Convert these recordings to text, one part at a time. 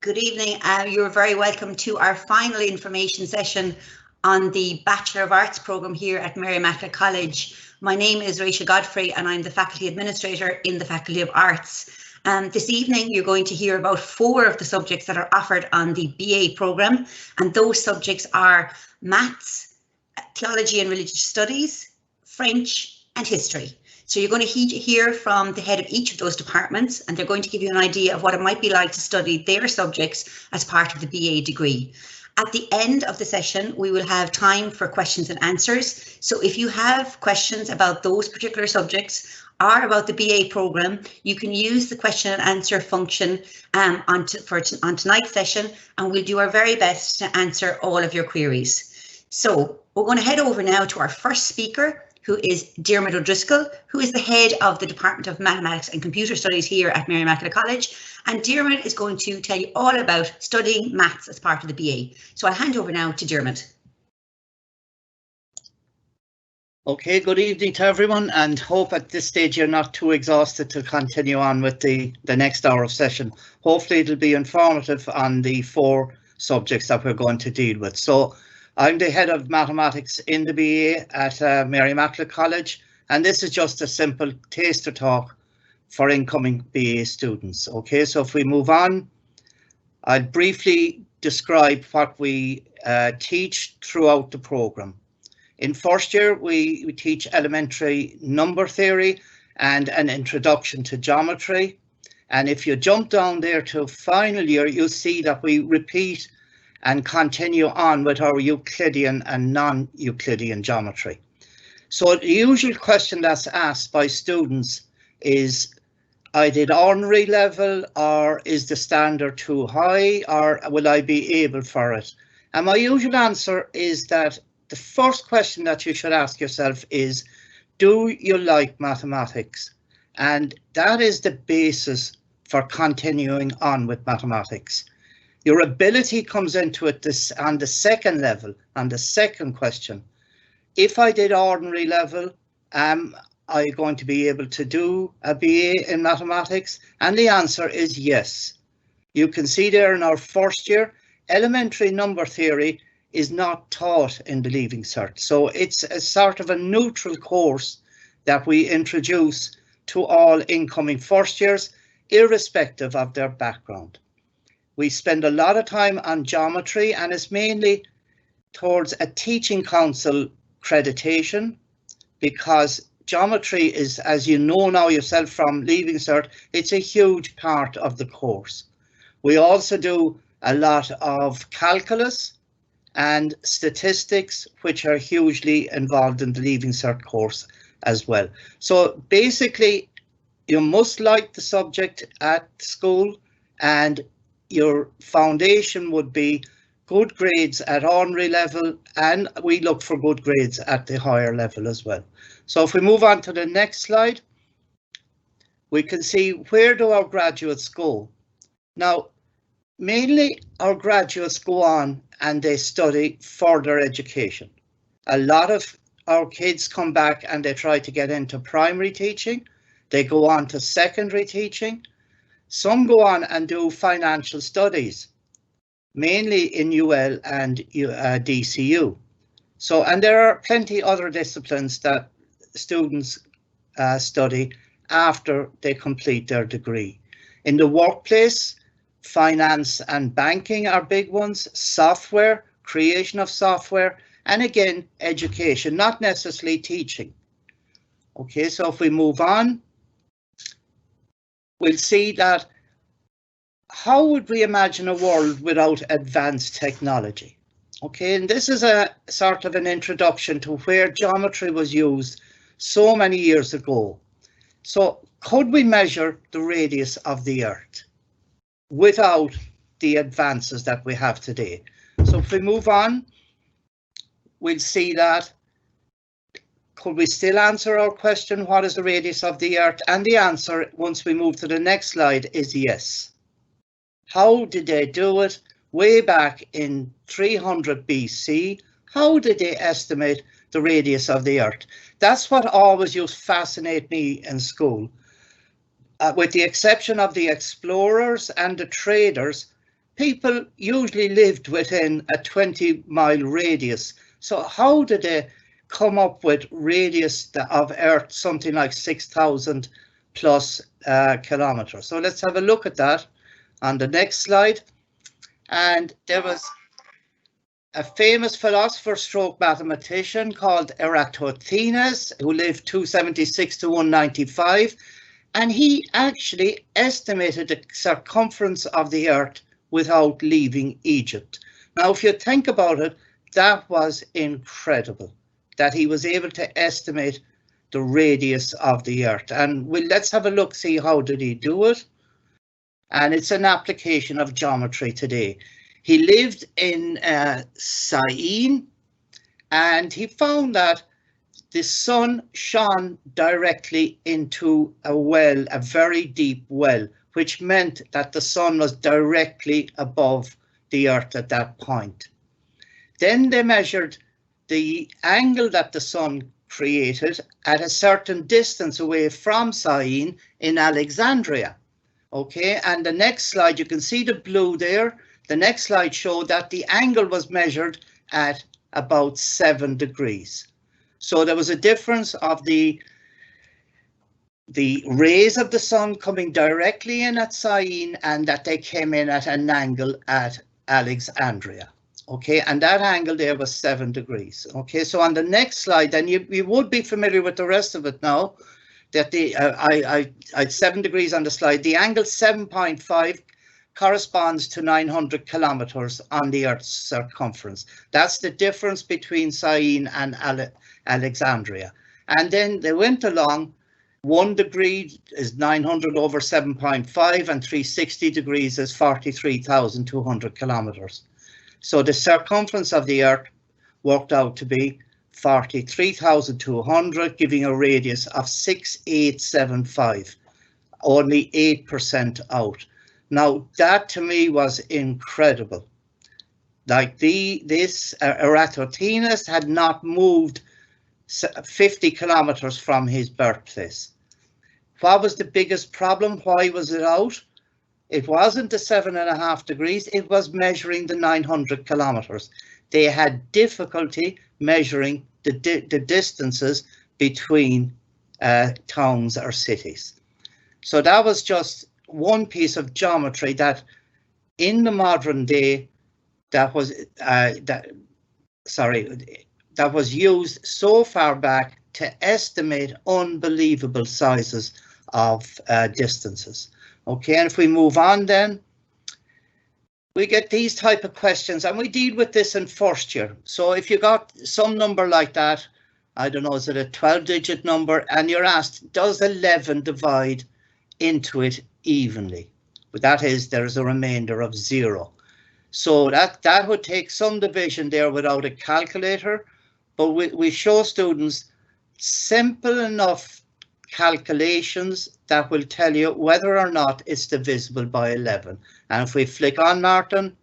Good evening. You're very welcome to our final information session on the Bachelor of Arts programme here at Mary Immaculate College. My name is Raisha Godfrey and I'm the Faculty Administrator in the Faculty of Arts. This evening you're going to hear about 4 of the subjects that are offered on the BA programme, and those subjects are Maths, Theology and Religious Studies, French and History. So you're going to hear from the head of each of those departments, and they're going to give you an idea of what it might be like to study their subjects as part of the BA degree. At the end of the session, we will have time for questions and answers. So if you have questions about those particular subjects or about the BA programme, you can use the question and answer function on tonight's session, and we'll do our very best to answer all of your queries. So we're going to head over now to our first speaker, who is Diarmuid O'Driscoll, who is the head of the Department of Mathematics and Computer Studies here at Mary Immaculate College. And Diarmuid is going to tell you all about studying maths as part of the BA. So I'll hand over now to Diarmuid. Okay, good evening to everyone, and hope at this stage you're not too exhausted to continue on with the next hour of session. Hopefully it'll be informative on the 4 subjects that we're going to deal with. So I'm the head of mathematics in the BA at Mary Immaculate College, and this is just a simple taster talk for incoming BA students. Okay, so if we move on, I'll briefly describe what we teach throughout the programme. In first year, we teach elementary number theory and an introduction to geometry. And if you jump down there to final year, you'll see that we repeat and continue on with our Euclidean and non-Euclidean geometry. So the usual question that's asked by students is, I did ordinary level, or is the standard too high, or will I be able for it? And my usual answer is that the first question that you should ask yourself is, do you like mathematics? And that is the basis for continuing on with mathematics. Your ability comes into it on the second level, on the second question. If I did ordinary level, am I going to be able to do a BA in mathematics? And the answer is yes. You can see there in our first year, elementary number theory is not taught in the Leaving Cert. So it's a sort of a neutral course that we introduce to all incoming first years, irrespective of their background. We spend a lot of time on geometry, and it's mainly towards a teaching council accreditation, because geometry is, as you know now yourself from Leaving Cert, it's a huge part of the course. We also do a lot of calculus and statistics, which are hugely involved in the Leaving Cert course as well. So basically, you must like the subject at school, and your foundation would be good grades at ordinary level, and we look for good grades at the higher level as well. So if we move on to the next slide, we can see, where do our graduates go? Now, mainly our graduates go on and they study further education. A lot of our kids come back and they try to get into primary teaching. They go on to secondary teaching. Some go on and do financial studies, mainly in UL and DCU. So, and there are plenty other disciplines that students study after they complete their degree. In the workplace, finance and banking are big ones, software, creation of software, and again, education, not necessarily teaching. Okay, so if we move on, we'll see that, how would we imagine a world without advanced technology? Okay, and this is a sort of an introduction to where geometry was used so many years ago. So could we measure the radius of the Earth without the advances that we have today? So if we move on, we'll see that, could we still answer our question, what is the radius of the Earth? And the answer, once we move to the next slide, is yes. How did they do it? Way back in 300 BC, how did they estimate the radius of the Earth? That's what always used to fascinate me in school. With the exception of the explorers and the traders, people usually lived within a 20-mile radius. So how did they come up with radius of Earth something like 6,000 plus kilometers? So let's have a look at that on the next slide. And there was a famous philosopher stroke mathematician called Eratosthenes, who lived 276 to 195, and he actually estimated the circumference of the Earth without leaving Egypt. Now, if you think about it, that was incredible, that he was able to estimate the radius of the Earth. And let's have a look, see how did he do it. And it's an application of geometry today. He lived in Syene, and he found that the sun shone directly into a well, a very deep well, which meant that the sun was directly above the Earth at that point. Then they measured the angle that the sun created at a certain distance away from Syene in Alexandria. Okay, and the next slide, you can see the blue there. The next slide showed that the angle was measured at about 7 degrees. So there was a difference of the rays of the sun coming directly in at Syene, and that they came in at an angle at Alexandria. Okay, and that angle there was 7 degrees. Okay, so on the next slide, then you would be familiar with the rest of it now, that I had 7 degrees on the slide. The angle 7.5 corresponds to 900 kilometers on the Earth's circumference. That's the difference between Syene and Alexandria. And then they went along. 1 degree is 900 over 7.5, and 360 degrees is 43,200 kilometers. So the circumference of the Earth worked out to be 43,200, giving a radius of 6,875, only 8% out. Now, that to me was incredible. Like this Eratosthenes had not moved 50 kilometers from his birthplace. What was the biggest problem? Why was it out? It wasn't the 7.5 degrees, it was measuring the 900 kilometers. They had difficulty measuring the distances between towns or cities. So that was just one piece of geometry that in the modern day that was used so far back to estimate unbelievable sizes of distances. Okay, and if we move on then, we get these type of questions, and we deal with this in first year. So if you got some number like that, I don't know, is it a 12-digit number, and you're asked, does 11 divide into it evenly? But that is, there is a remainder of 0. So that would take some division there without a calculator, but we show students simple enough calculations that will tell you whether or not it's divisible by 11. And if we flick on, Martin,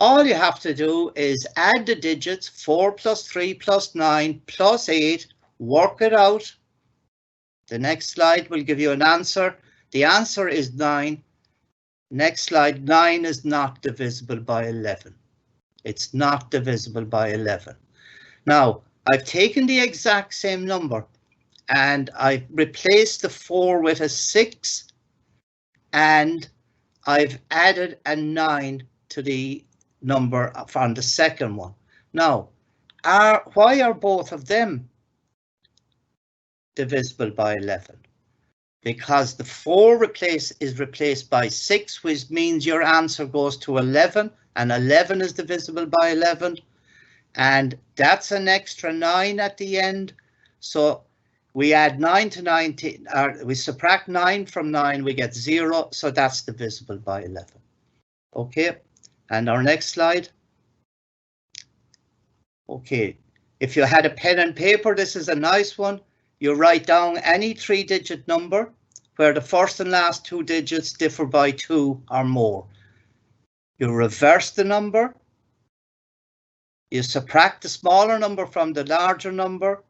all you have to do is add the digits 4 plus 3 plus 9 plus 8, work it out. The next slide will give you an answer. The answer is 9. Next slide, 9 is not divisible by 11. It's not divisible by 11. Now, I've taken the exact same number and I've replaced the 4 with a 6, and I've added a 9 to the number from the second one. Now, why are both of them divisible by 11? Because the 4 is replaced by 6, which means your answer goes to 11, and 11 is divisible by 11, and that's an extra 9 at the end. So we add 9 to 9, we subtract 9 from 9, we get 0, so that's divisible by 11. Okay, and our next slide. Okay, if you had a pen and paper, this is a nice one. You write down any 3-digit number where the first and last 2 digits differ by 2 or more. You reverse the number. You subtract the smaller number from the larger number.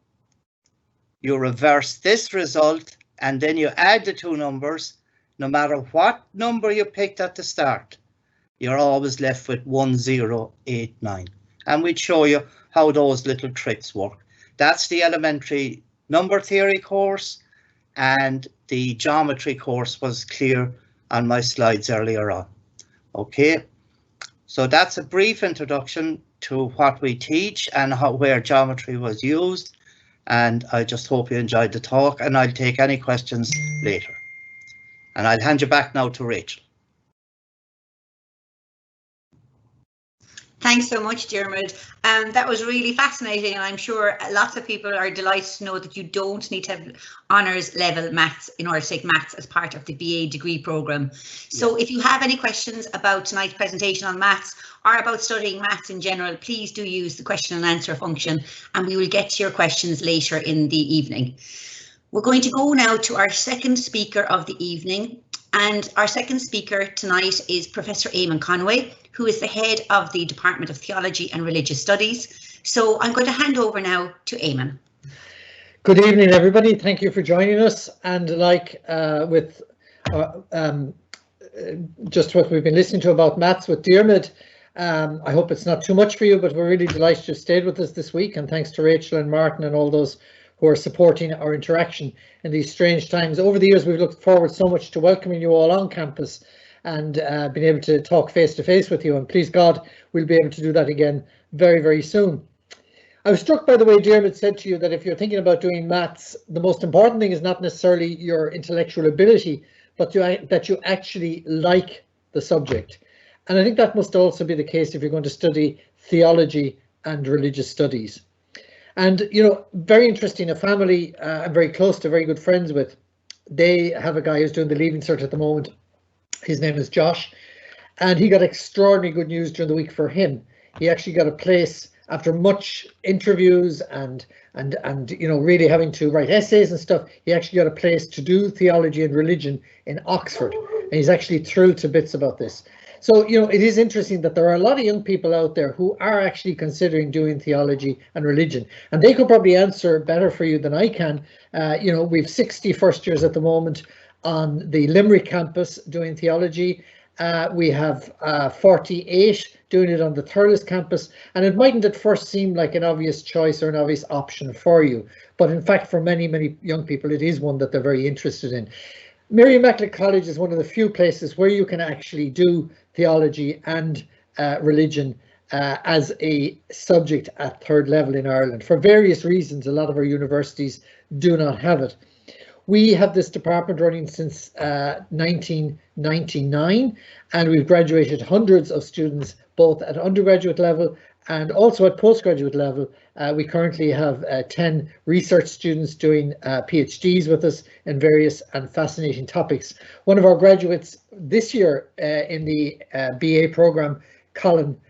You reverse this result, and then you add the 2 numbers, no matter what number you picked at the start. you're always left with 1089. And we'd show you how those little tricks work. That's the elementary number theory course, and the geometry course was clear on my slides earlier on. Okay, so that's a brief introduction to what we teach and where geometry was used. And I just hope you enjoyed the talk, and I'll take any questions later. And I'll hand you back now to Rachel. Thanks so much, Diarmuid. That was really fascinating, and I'm sure lots of people are delighted to know that you don't need to have honours level maths in order to take maths as part of the BA degree programme. So if you have any questions about tonight's presentation on maths or about studying maths in general, please do use the question and answer function, and we will get to your questions later in the evening. We're going to go now to our second speaker of the evening. And our second speaker tonight is Professor Ayman Conway, who is the head of the Department of Theology and Religious Studies. So I'm going to hand over now to Ayman. Good evening, everybody. Thank you for joining us. And like just what we've been listening to about maths with Diarmuid, I hope it's not too much for you, but we're really delighted you've stayed with us this week. And thanks to Rachel and Martin and all those who are supporting our interaction in these strange times. Over the years, we've looked forward so much to welcoming you all on campus and being able to talk face to face with you. And please God, we'll be able to do that again very, very soon. I was struck by the way Diarmuid said to you that if you're thinking about doing maths, the most important thing is not necessarily your intellectual ability, but that you actually like the subject. And I think that must also be the case if you're going to study theology and religious studies. And, you know, very interesting, a family I'm very close to, very good friends with, they have a guy who's doing the Leaving Cert at the moment. His name is Josh, and he got extraordinary good news during the week for him. He actually got a place after much interviews and you know, really having to write essays and stuff. He actually got a place to do theology and religion in Oxford, and he's actually thrilled to bits about this. So, you know, it is interesting that there are a lot of young people out there who are actually considering doing theology and religion, and they could probably answer better for you than I can. You know, we've 60 first years at the moment on the Limerick campus doing theology. We have 48 doing it on the Thurles campus, and it mightn't at first seem like an obvious choice or an obvious option for you, but in fact for many, many young people it is one that they're very interested in. Mary Immaculate College is one of the few places where you can actually do theology and religion as a subject at third level in Ireland. For various reasons, a lot of our universities do not have it. We have this department running since 1999, and we've graduated hundreds of students both at undergraduate level and also at postgraduate level. We currently have 10 research students doing PhDs with us in various and fascinating topics. One of our graduates this year in the BA program, Colin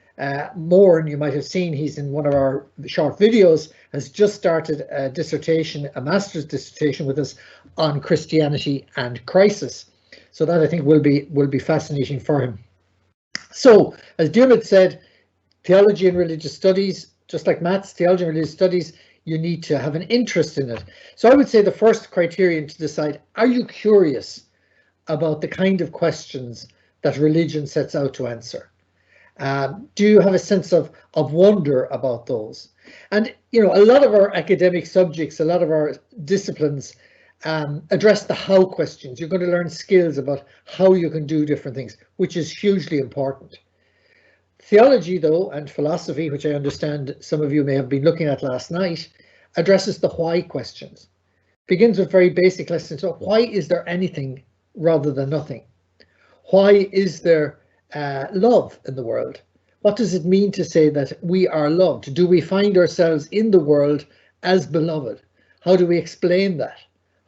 Moore, and you might have seen he's in one of our short videos, has just started a dissertation, a master's dissertation with us on Christianity and crisis. So that I think will be fascinating for him. So as Diarmuid said, theology and religious studies, just like maths, theology and religious studies, you need to have an interest in it. So I would say the first criterion to decide, are you curious about the kind of questions that religion sets out to answer? Do you have a sense of wonder about those? And, you know, a lot of our academic subjects, a lot of our disciplines address the how questions. You're going to learn skills about how you can do different things, which is hugely important. Theology, though, and philosophy, which I understand some of you may have been looking at last night, addresses the why questions. Begins with very basic lessons. So why is there anything rather than nothing? Why is there love in the world? What does it mean to say that we are loved? Do we find ourselves in the world as beloved? How do we explain that?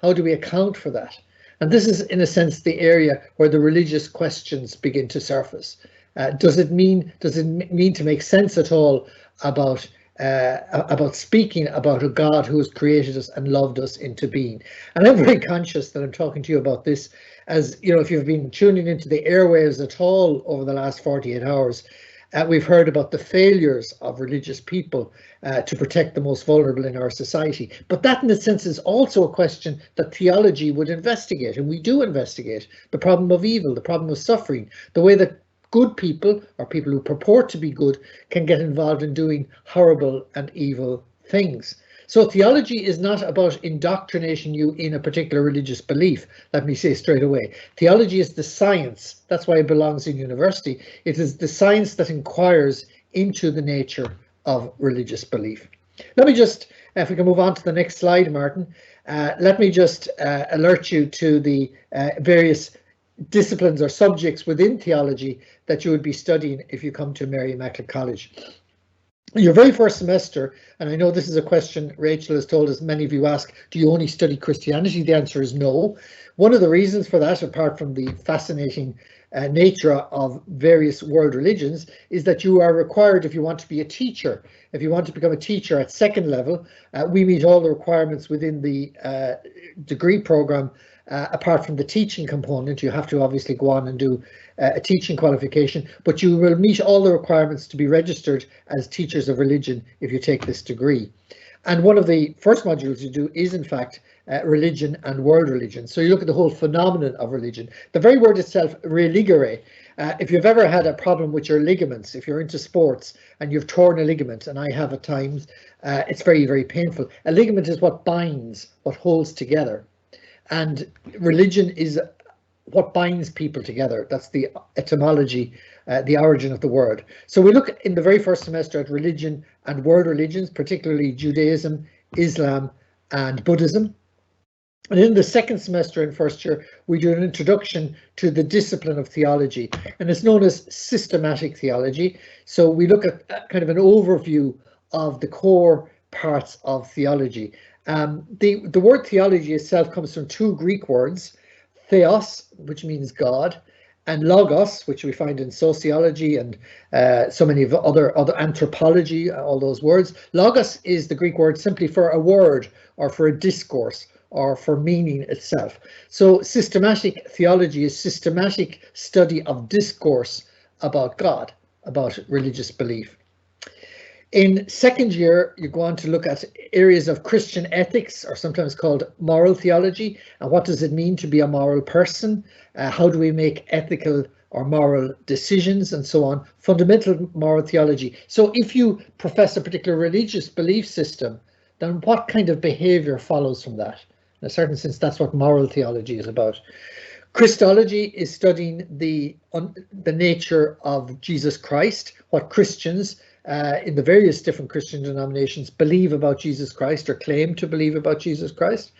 How do we account for that? And this is, in a sense, the area where the religious questions begin to surface. Does it mean to make sense at all about speaking about a God who has created us and loved us into being? And I'm very conscious that I'm talking to you about this, as you know, if you've been tuning into the airwaves at all over the last 48 hours, we've heard about the failures of religious people to protect the most vulnerable in our society. But that, in a sense, is also a question that theology would investigate, and we do investigate the problem of evil, the problem of suffering, the way that good people, or people who purport to be good, can get involved in doing horrible and evil things. So theology is not about indoctrinating you in a particular religious belief, let me say straight away. Theology is the science, that's why it belongs in university. It is the science that inquires into the nature of religious belief. Let me just, if we can move on to the next slide, Martin, let me just alert you to the various disciplines or subjects within theology that you would be studying if you come to Mary Immaculate College. Your very first semester, and I know this is a question Rachel has told us many of you ask, do you only study Christianity? The answer is no. One of the reasons for that, apart from the fascinating nature of various world religions, is that you are required, if you want to be a teacher, if you want to become a teacher at second level, we meet all the requirements within the degree program. Apart from the teaching component, you have to obviously go on and do a teaching qualification, but you will meet all the requirements to be registered as teachers of religion if you take this degree. And one of the first modules you do is, in fact, religion and world religion. So you look at the whole phenomenon of religion. The very word itself, religere, if you've ever had a problem with your ligaments, if you're into sports and you've torn a ligament, and I have at times, it's very, very painful. A ligament is what binds, what holds together. And religion is what binds people together. That's the etymology, the origin of the word. So we look in the very first semester at religion and world religions, particularly Judaism, Islam, and Buddhism. And in the second semester in first year, we do an introduction to the discipline of theology, and it's known as systematic theology. So we look at kind of an overview of the core parts of theology. The word theology itself comes from two Greek words, theos, which means God, and logos, which we find in sociology and so many of other anthropology, all those words. Logos is the Greek word simply for a word or for a discourse or for meaning itself. So systematic theology is systematic study of discourse about God, about religious belief. In second year, you go on to look at areas of Christian ethics, or sometimes called moral theology. And what does it mean to be a moral person? How do we make ethical or moral decisions, and so on? Fundamental moral theology. So if you profess a particular religious belief system, then what kind of behavior follows from that? In a certain sense, that's what moral theology is about. Christology is studying the nature of Jesus Christ, what Christians in the various different Christian denominations believe about Jesus Christ or claim to believe about Jesus Christ.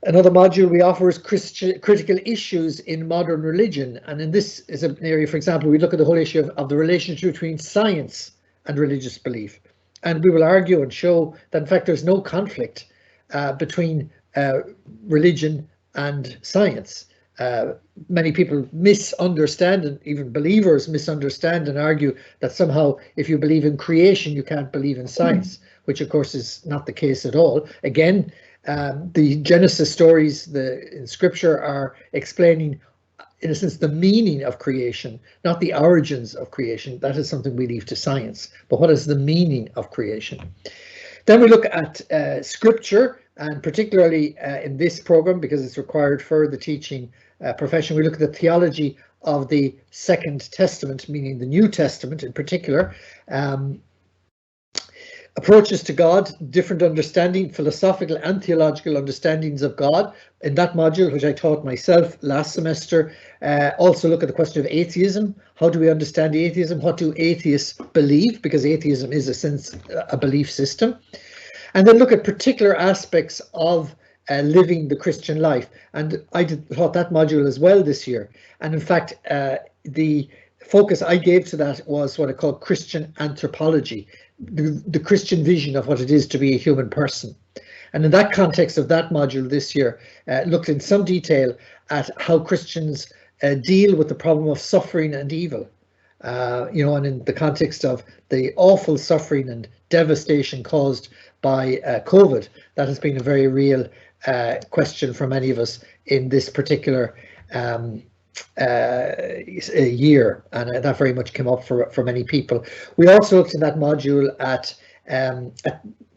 Another module we offer is critical issues in modern religion. And in this is an area, for example, we look at the whole issue of the relationship between science and religious belief. And we will argue and show that, in fact, there's no conflict between religion and science. Many people misunderstand, and even believers misunderstand and argue that somehow if you believe in creation, you can't believe in science, which of course is not the case at all. Again, the Genesis stories in scripture are explaining, in a sense, the meaning of creation, not the origins of creation. That is something we leave to science. But what is the meaning of creation? Then we look at scripture, and particularly in this program, because it's required for the teaching profession, we look at the theology of the Second Testament, meaning the New Testament in particular. Approaches to God, different understanding, philosophical and theological understandings of God. In that module, which I taught myself last semester, also look at the question of atheism. How do we understand atheism? What do atheists believe? Because atheism is, in a sense, a belief system. And then look at particular aspects of living the Christian life. And I taught that module as well this year. And in fact, the focus I gave to that was what I call Christian anthropology, the Christian vision of what it is to be a human person. And in that context of that module this year, looked in some detail at how Christians deal with the problem of suffering and evil. And in the context of the awful suffering and devastation caused by COVID, that has been a very real question for many of us in this particular year, and that very much came up for many people. We also looked in that module at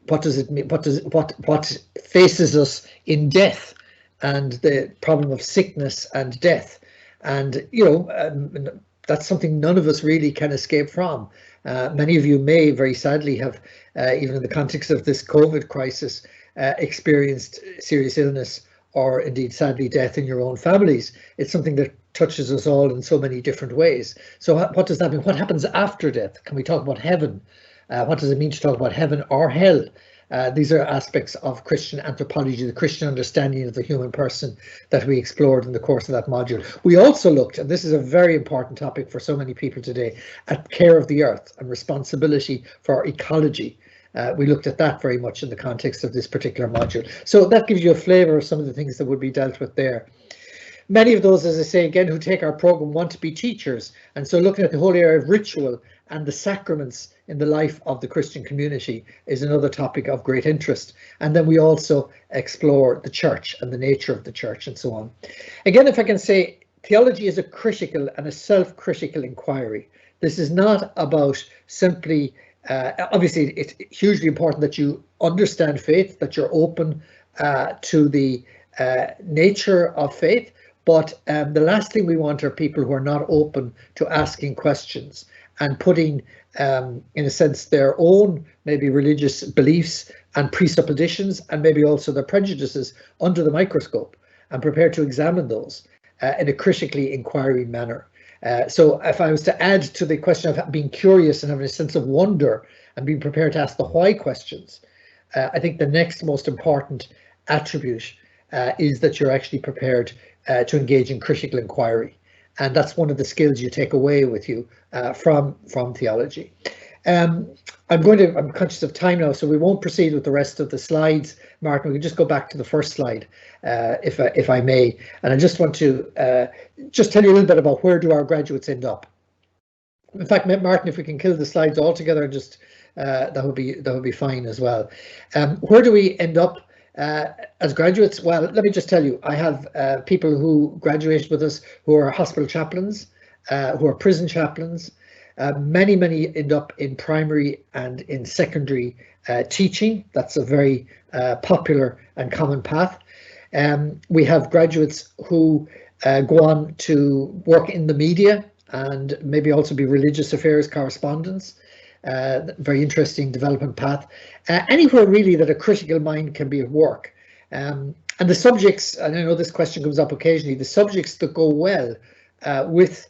what does it mean, what faces us in death, and the problem of sickness and death. And that's something none of us really can escape from. Many of you may very sadly have, even in the context of this COVID crisis, experienced serious illness or indeed sadly death in your own families. It's something that touches us all in so many different ways. So what does that mean? What happens after death? Can we talk about heaven? What does it mean to talk about heaven or hell? These are aspects of Christian anthropology, the Christian understanding of the human person that we explored in the course of that module. We also looked, and this is a very important topic for so many people today, at care of the earth and responsibility for ecology. We looked at that very much in the context of this particular module. So that gives you a flavour of some of the things that would be dealt with there. Many of those, as I say again, who take our programme want to be teachers. And so looking at the whole area of ritual and the sacraments in the life of the Christian community is another topic of great interest. And then we also explore the church and the nature of the church and so on. Again, if I can say, theology is a critical and a self-critical inquiry. This is not about simply, obviously it's hugely important that you understand faith, that you're open to the nature of faith. But the last thing we want are people who are not open to asking questions and putting, in a sense, their own maybe religious beliefs and presuppositions and maybe also their prejudices under the microscope and prepared to examine those in a critically inquiring manner. So if I was to add to the question of being curious and having a sense of wonder and being prepared to ask the why questions, I think the next most important attribute is that you're actually prepared to engage in critical inquiry. And that's one of the skills you take away with you from theology. I'm conscious of time now, so we won't proceed with the rest of the slides. Martin, we can just go back to the first slide, if I may. And I just want to just tell you a little bit about where do our graduates end up. In fact, Martin, if we can kill the slides altogether, just that would be fine as well. Where do we end up as graduates? Well, let me just tell you, I have people who graduated with us who are hospital chaplains, who are prison chaplains. Many end up in primary and in secondary teaching. That's a very popular and common path. We have graduates who go on to work in the media and maybe also be religious affairs correspondents. Very interesting development path. Anywhere really that a critical mind can be at work. And the subjects, and I know this question comes up occasionally, the subjects that go well with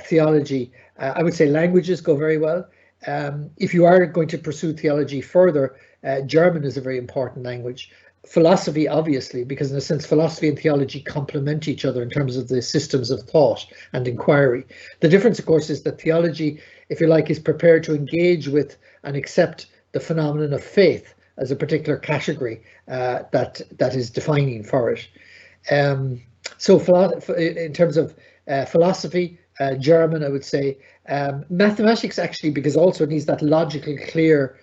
theology, I would say languages go very well. If you are going to pursue theology further, German is a very important language. Philosophy, obviously, because in a sense philosophy and theology complement each other in terms of the systems of thought and inquiry. The difference, of course, is that theology, if you like, is prepared to engage with and accept the phenomenon of faith as a particular category that is defining for it. So in terms of philosophy, German, I would say, mathematics actually, because also it needs that logical, clear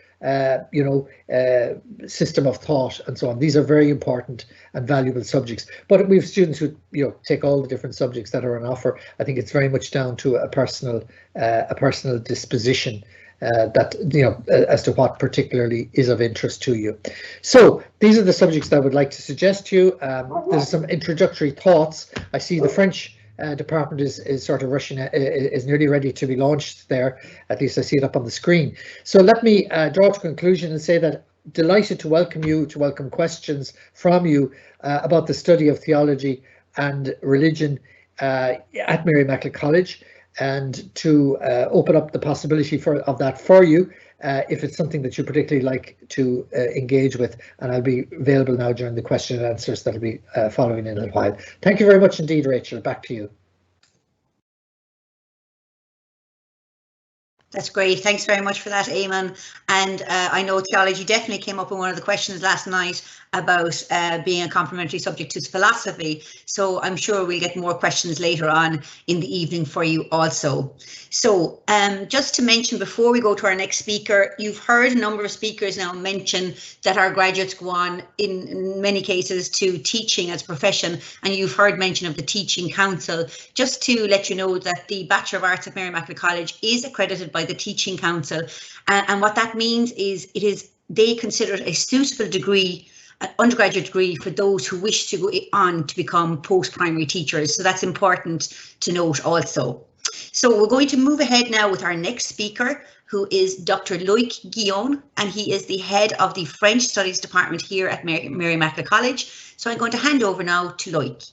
system of thought and so on. These are very important and valuable subjects. But we have students who take all the different subjects that are on offer. I think it's very much down to a personal disposition as to what particularly is of interest to you. So these are the subjects that I would like to suggest to you. There's some introductory thoughts. I see the French department is sort of rushing, is nearly ready to be launched there. At least I see it up on the screen. So let me draw to conclusion and say that delighted to welcome you, to welcome questions from you about the study of theology and religion at Mary Immaculate College, and to open up the possibility of that for you if it's something that you particularly like to engage with. And I'll be available now during the question and answers that'll be following in a while. Thank you very much indeed, Rachel. Back to you. That's great. Thanks very much for that, Ayman. And I know theology definitely came up in one of the questions last night about being a complementary subject to philosophy. So I'm sure we'll get more questions later on in the evening for you also. So just to mention before we go to our next speaker, you've heard a number of speakers now mention that our graduates go on in many cases to teaching as a profession, and you've heard mention of the Teaching Council. Just to let you know that the Bachelor of Arts at Mary Immaculate College is accredited by the Teaching Council, and what that means is they consider it a suitable degree, an undergraduate degree, for those who wish to go on to become post-primary teachers. So that's important to note also. So we're going to move ahead now with our next speaker, who is Dr. Loïc Guillon, and he is the head of the French Studies Department here at Mary Mackle College. So I'm going to hand over now to Loïc.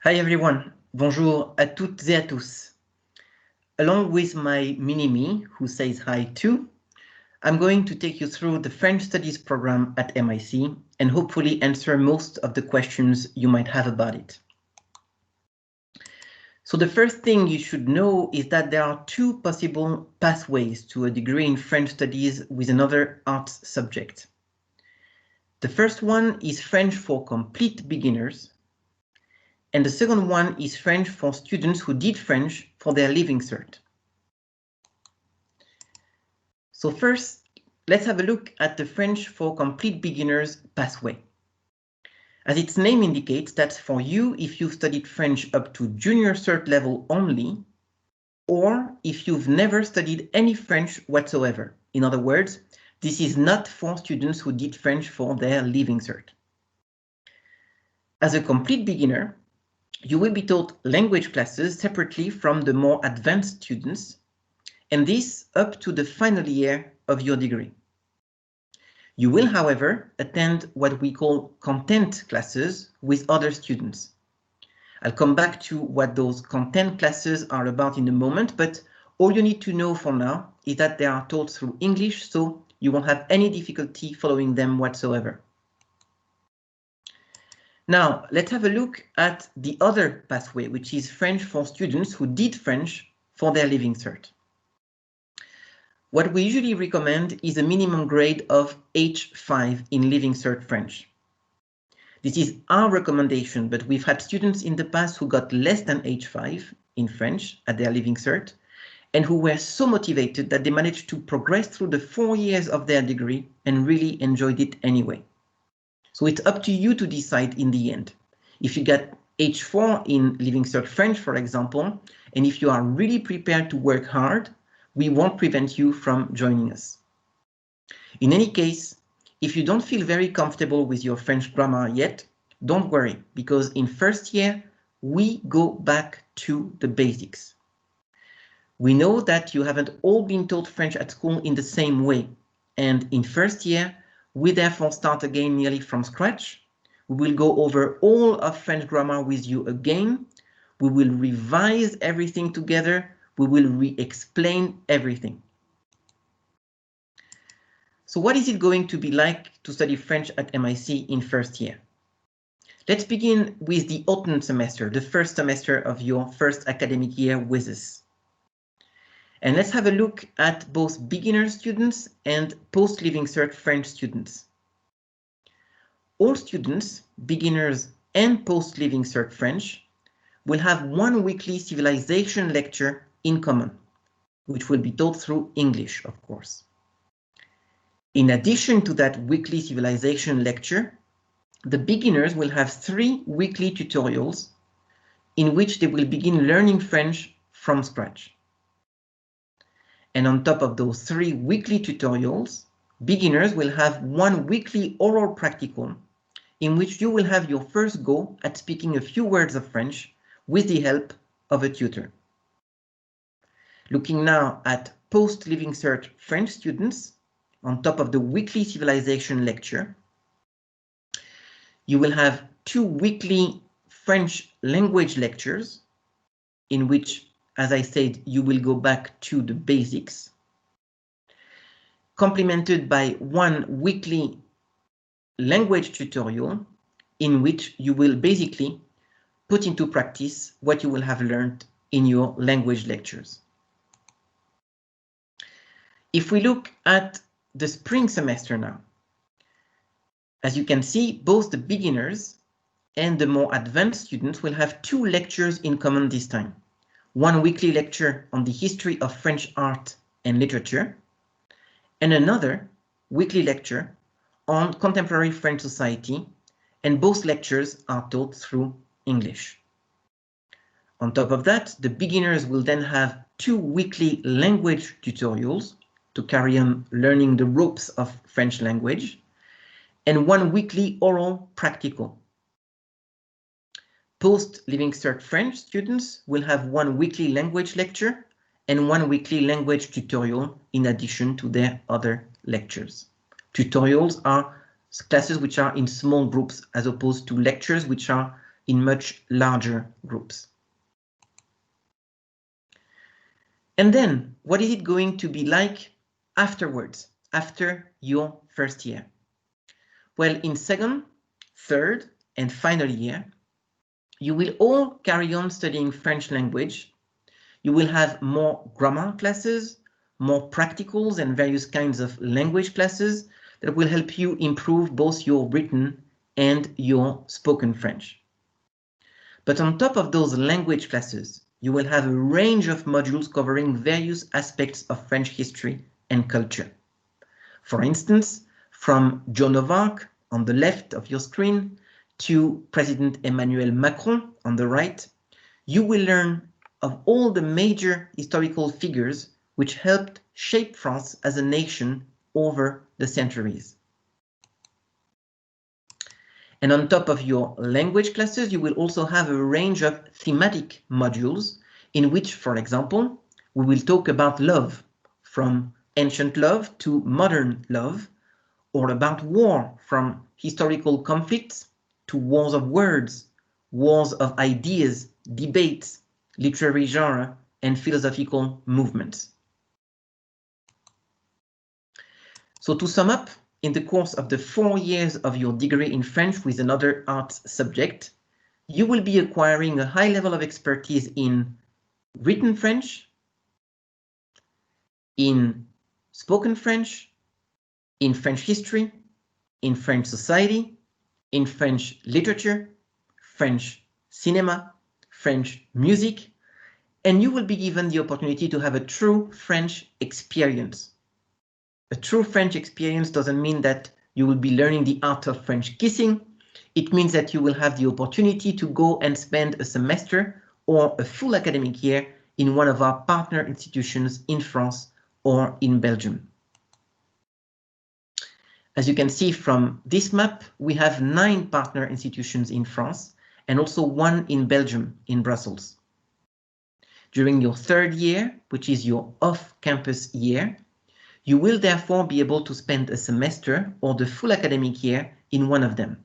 Hi everyone, bonjour à toutes et à tous. Along with my mini-me, who says hi too, I'm going to take you through the French Studies program at MIC and hopefully answer most of the questions you might have about it. So the first thing you should know is that there are two possible pathways to a degree in French Studies with another arts subject. The first one is French for complete beginners, and the second one is French for students who did French for their Living Cert. So first, let's have a look at the French for complete beginners pathway. As its name indicates, that's for you if you've studied French up to junior cert level only, or if you've never studied any French whatsoever. In other words, this is not for students who did French for their Living Cert. As a complete beginner, you will be taught language classes separately from the more advanced students, and this up to the final year of your degree. You will, however, attend what we call content classes with other students. I'll come back to what those content classes are about in a moment, but all you need to know for now is that they are taught through English, so you won't have any difficulty following them whatsoever. Now, let's have a look at the other pathway, which is French for students who did French for their Living Cert. What we usually recommend is a minimum grade of H5 in Living Cert French. This is our recommendation, but we've had students in the past who got less than H5 in French at their Living Cert, and who were so motivated that they managed to progress through the 4 years of their degree and really enjoyed it anyway. So it's up to you to decide in the end. If you get H4 in Living Cert French, for example, and if you are really prepared to work hard, we won't prevent you from joining us. In any case, if you don't feel very comfortable with your French grammar yet, don't worry, because in first year, we go back to the basics. We know that you haven't all been taught French at school in the same way, and in first year, we therefore start again nearly from scratch. We will go over all of French grammar with you again. We will revise everything together. We will re-explain everything. So what is it going to be like to study French at MIC in first year? Let's begin with the autumn semester, the first semester of your first academic year with us. And let's have a look at both beginner students and post-Living Cert French students. All students, beginners and post-Living Cert French, will have one weekly civilization lecture in common, which will be taught through English, of course. In addition to that weekly civilization lecture, the beginners will have 3 weekly tutorials in which they will begin learning French from scratch. And on top of those 3 weekly tutorials, beginners will have 1 weekly oral practical in which you will have your first go at speaking a few words of French with the help of a tutor. Looking now at post-Living Cert French students, on top of the weekly civilization lecture, you will have 2 weekly French language lectures in which, as I said, you will go back to the basics, complemented by 1 weekly language tutorial in which you will basically put into practice what you will have learned in your language lectures. If we look at the spring semester now, as you can see, both the beginners and the more advanced students will have 2 lectures in common this time. 1 weekly lecture on the history of French art and literature, and another weekly lecture on contemporary French society, and both lectures are taught through English. On top of that, the beginners will then have 2 weekly language tutorials to carry on learning the ropes of French language, and 1 weekly oral practical. Post-Living Cert French students will have 1 weekly language lecture and 1 weekly language tutorial in addition to their other lectures. Tutorials are classes which are in small groups as opposed to lectures which are in much larger groups. And then, what is it going to be like afterwards, after your first year? Well, in second, third, and final year, you will all carry on studying French language. You will have more grammar classes, more practicals and various kinds of language classes that will help you improve both your written and your spoken French. But on top of those language classes, you will have a range of modules covering various aspects of French history and culture. For instance, from Joan of Arc on the left of your screen to President Emmanuel Macron on the right, you will learn of all the major historical figures which helped shape France as a nation over the centuries. And on top of your language classes, you will also have a range of thematic modules in which, for example, we will talk about love, from ancient love to modern love, or about war, from historical conflicts to wars of words, wars of ideas, debates, literary genre, and philosophical movements. So to sum up, in the course of the 4 years of your degree in French with another arts subject, you will be acquiring a high level of expertise in written French, in spoken French, in French history, in French society, in French literature, French cinema, French music, and you will be given the opportunity to have a true French experience. A true French experience doesn't mean that you will be learning the art of French kissing. It means that you will have the opportunity to go and spend a semester or a full academic year in one of our partner institutions in France or in Belgium. As you can see from this map, we have 9 partner institutions in France and also 1 in Belgium, in Brussels. During your 3rd year, which is your off-campus year, you will therefore be able to spend a semester or the full academic year in one of them.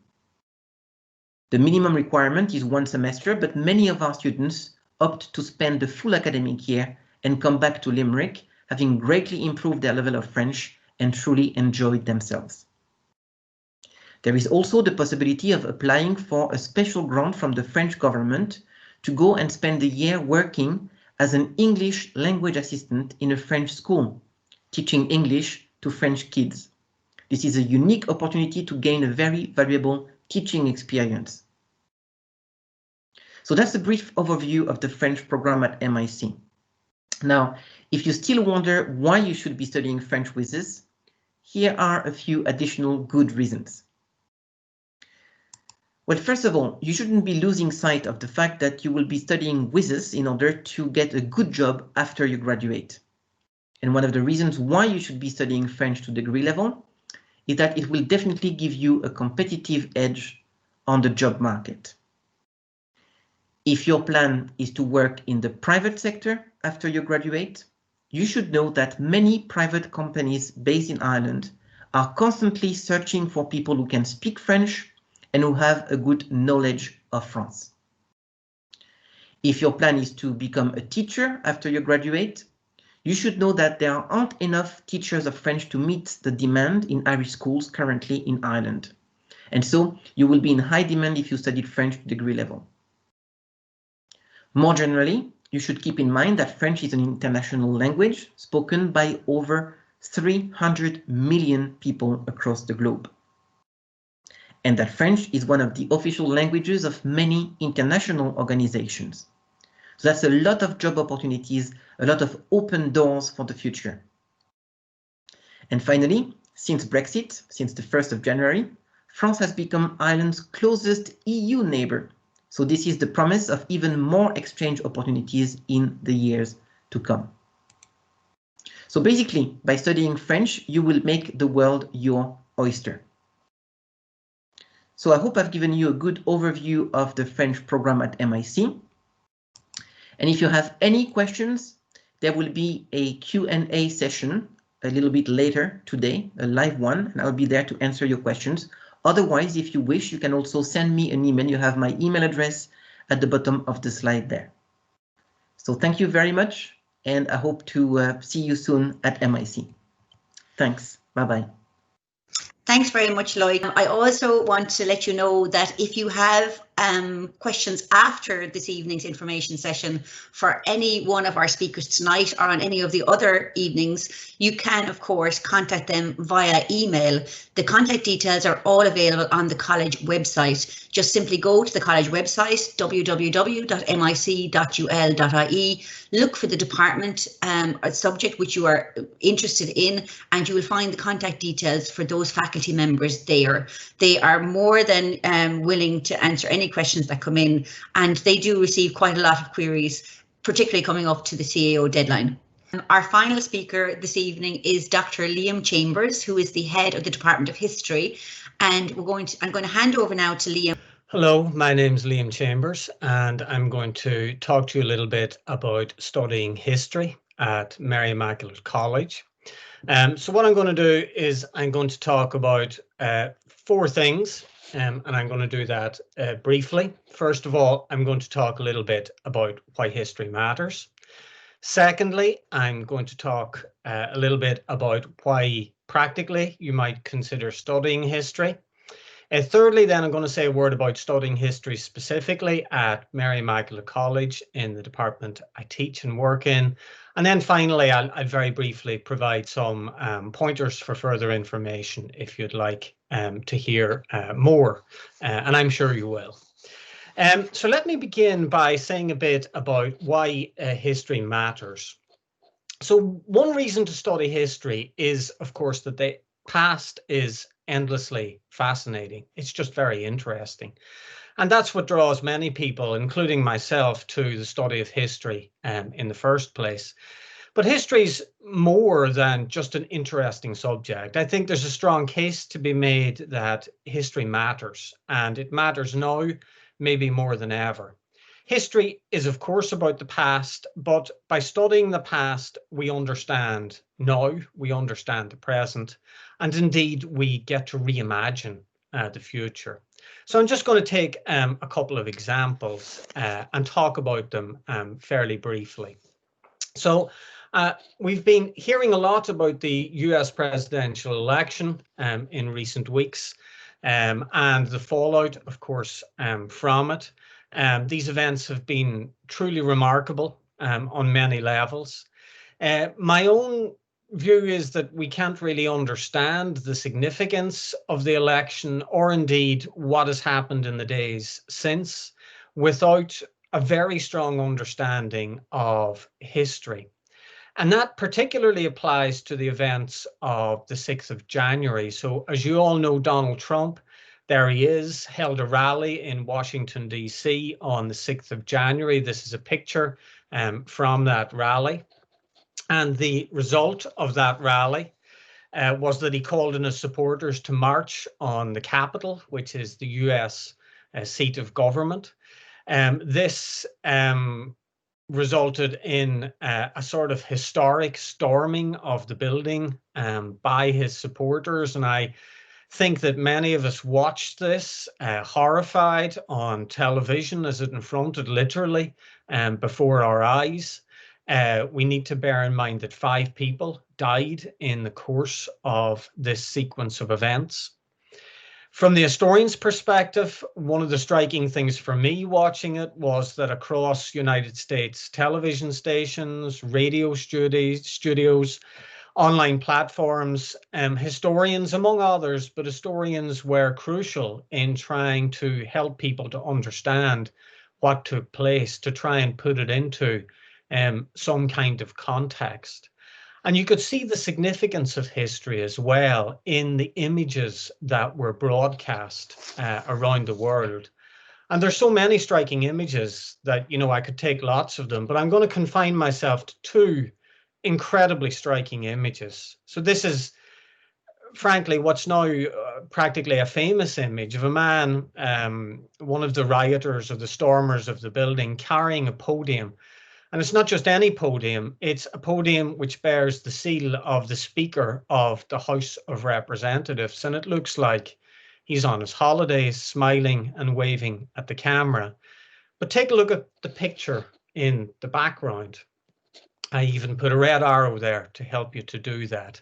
The minimum requirement is 1 semester, but many of our students opt to spend the full academic year and come back to Limerick, having greatly improved their level of French and truly enjoyed themselves. There is also the possibility of applying for a special grant from the French government to go and spend a year working as an English language assistant in a French school, teaching English to French kids. This is a unique opportunity to gain a very valuable teaching experience. So that's a brief overview of the French program at MIC. Now, if you still wonder why you should be studying French with us, here are a few additional good reasons. Well, first of all, you shouldn't be losing sight of the fact that you will be studying with us in order to get a good job after you graduate. And one of the reasons why you should be studying French to degree level is that it will definitely give you a competitive edge on the job market. If your plan is to work in the private sector after you graduate, you should know that many private companies based in Ireland are constantly searching for people who can speak French and who have a good knowledge of France. If your plan is to become a teacher after you graduate, you should know that there aren't enough teachers of French to meet the demand in Irish schools currently in Ireland. And so you will be in high demand if you studied French to degree level. More generally, you should keep in mind that French is an international language spoken by over 300 million people across the globe. And that French is one of the official languages of many international organizations. So that's a lot of job opportunities, a lot of open doors for the future. And finally, since Brexit, since the 1st of January, France has become Ireland's closest EU neighbor. So this is the promise of even more exchange opportunities in the years to come. So basically, by studying French, you will make the world your oyster. So I hope I've given you a good overview of the French program at MIC. And if you have any questions, there will be a Q&A session a little bit later today, a live one, and I'll be there to answer your questions. Otherwise, if you wish, you can also send me an email. You have my email address at the bottom of the slide there. So thank you very much, and I hope to see you soon at MIC. Thanks. Bye-bye. Thanks very much, Lloyd. I also want to let you know that if you have questions after this evening's information session for any one of our speakers tonight or on any of the other evenings, you can, of course, contact them via email. The contact details are all available on the college website. Just simply go to the college website, www.mic.ul.ie, look for the department or subject which you are interested in, and you will find the contact details for those faculty members there. They are more than willing to answer any questions that come in, and they do receive quite a lot of queries, particularly coming up to the CAO deadline. Our final speaker this evening is Dr. Liam Chambers, who is the head of the Department of History, and I'm going to hand over now to Liam. Hello, my name's Liam Chambers, and I'm going to talk to you a little bit about studying history at Mary Immaculate College. So what I'm going to do is I'm going to talk about 4 things, and I'm going to do that briefly. First of all, I'm going to talk a little bit about why history matters. Secondly, I'm going to talk a little bit about why practically you might consider studying history. Thirdly, then I'm going to say a word about studying history specifically at Mary Immaculate College in the department I teach and work in. And then finally, I'll very briefly provide some pointers for further information if you'd like to hear more, and I'm sure you will. So let me begin by saying a bit about why history matters. So one reason to study history is, of course, that the past is endlessly fascinating. It's just very interesting. And that's what draws many people, including myself, to the study of history in the first place. But history's more than just an interesting subject. I think there's a strong case to be made that history matters, and it matters now maybe more than ever. History is, of course, about the past, but by studying the past, we understand now, we understand the present, and indeed we get to reimagine the future. So I'm just going to take a couple of examples and talk about them fairly briefly. So we've been hearing a lot about the US presidential election in recent weeks and the fallout, of course, from it. These events have been truly remarkable on many levels. My own view is that we can't really understand the significance of the election or indeed what has happened in the days since without a very strong understanding of history. And that particularly applies to the events of the 6th of January. So as you all know, Donald Trump, there he is, held a rally in Washington, D.C. on the 6th of January. This is a picture from that rally. And the result of that rally was that he called on his supporters to march on the Capitol, which is the US seat of government. This resulted in a sort of historic storming of the building by his supporters. And I think that many of us watched this horrified on television as it unfolded literally before our eyes. We need to bear in mind that 5 people died in the course of this sequence of events. From the historian's perspective, one of the striking things for me watching it was that across United States television stations, radio studios, online platforms, historians, among others, but historians were crucial in trying to help people to understand what took place, to try and put it into some kind of context. And you could see the significance of history as well in the images that were broadcast around the world. And there's so many striking images that, you know, I could take lots of them, but I'm going to confine myself to 2 incredibly striking images. So this is frankly, what's now practically a famous image of a man, one of the rioters or the stormers of the building, carrying a podium. And it's not just any podium, it's a podium which bears the seal of the Speaker of the House of Representatives. And it looks like he's on his holidays, smiling and waving at the camera. But take a look at the picture in the background. I even put a red arrow there to help you to do that.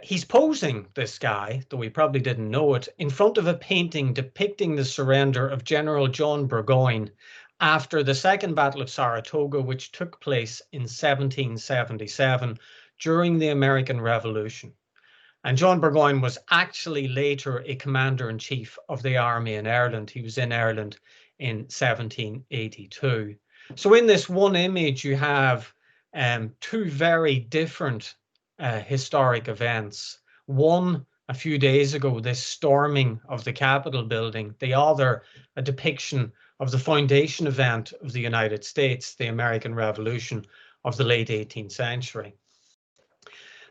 He's posing, this guy, though he probably didn't know it, in front of a painting depicting the surrender of General John Burgoyne after the Second Battle of Saratoga, which took place in 1777 during the American Revolution. And John Burgoyne was actually later a commander-in-chief of the army in Ireland. He was in Ireland in 1782. So in this one image, you have two very different historic events. One, a few days ago, this storming of the Capitol building. The other, a depiction of the foundation event of the United States, the American Revolution of the late 18th century.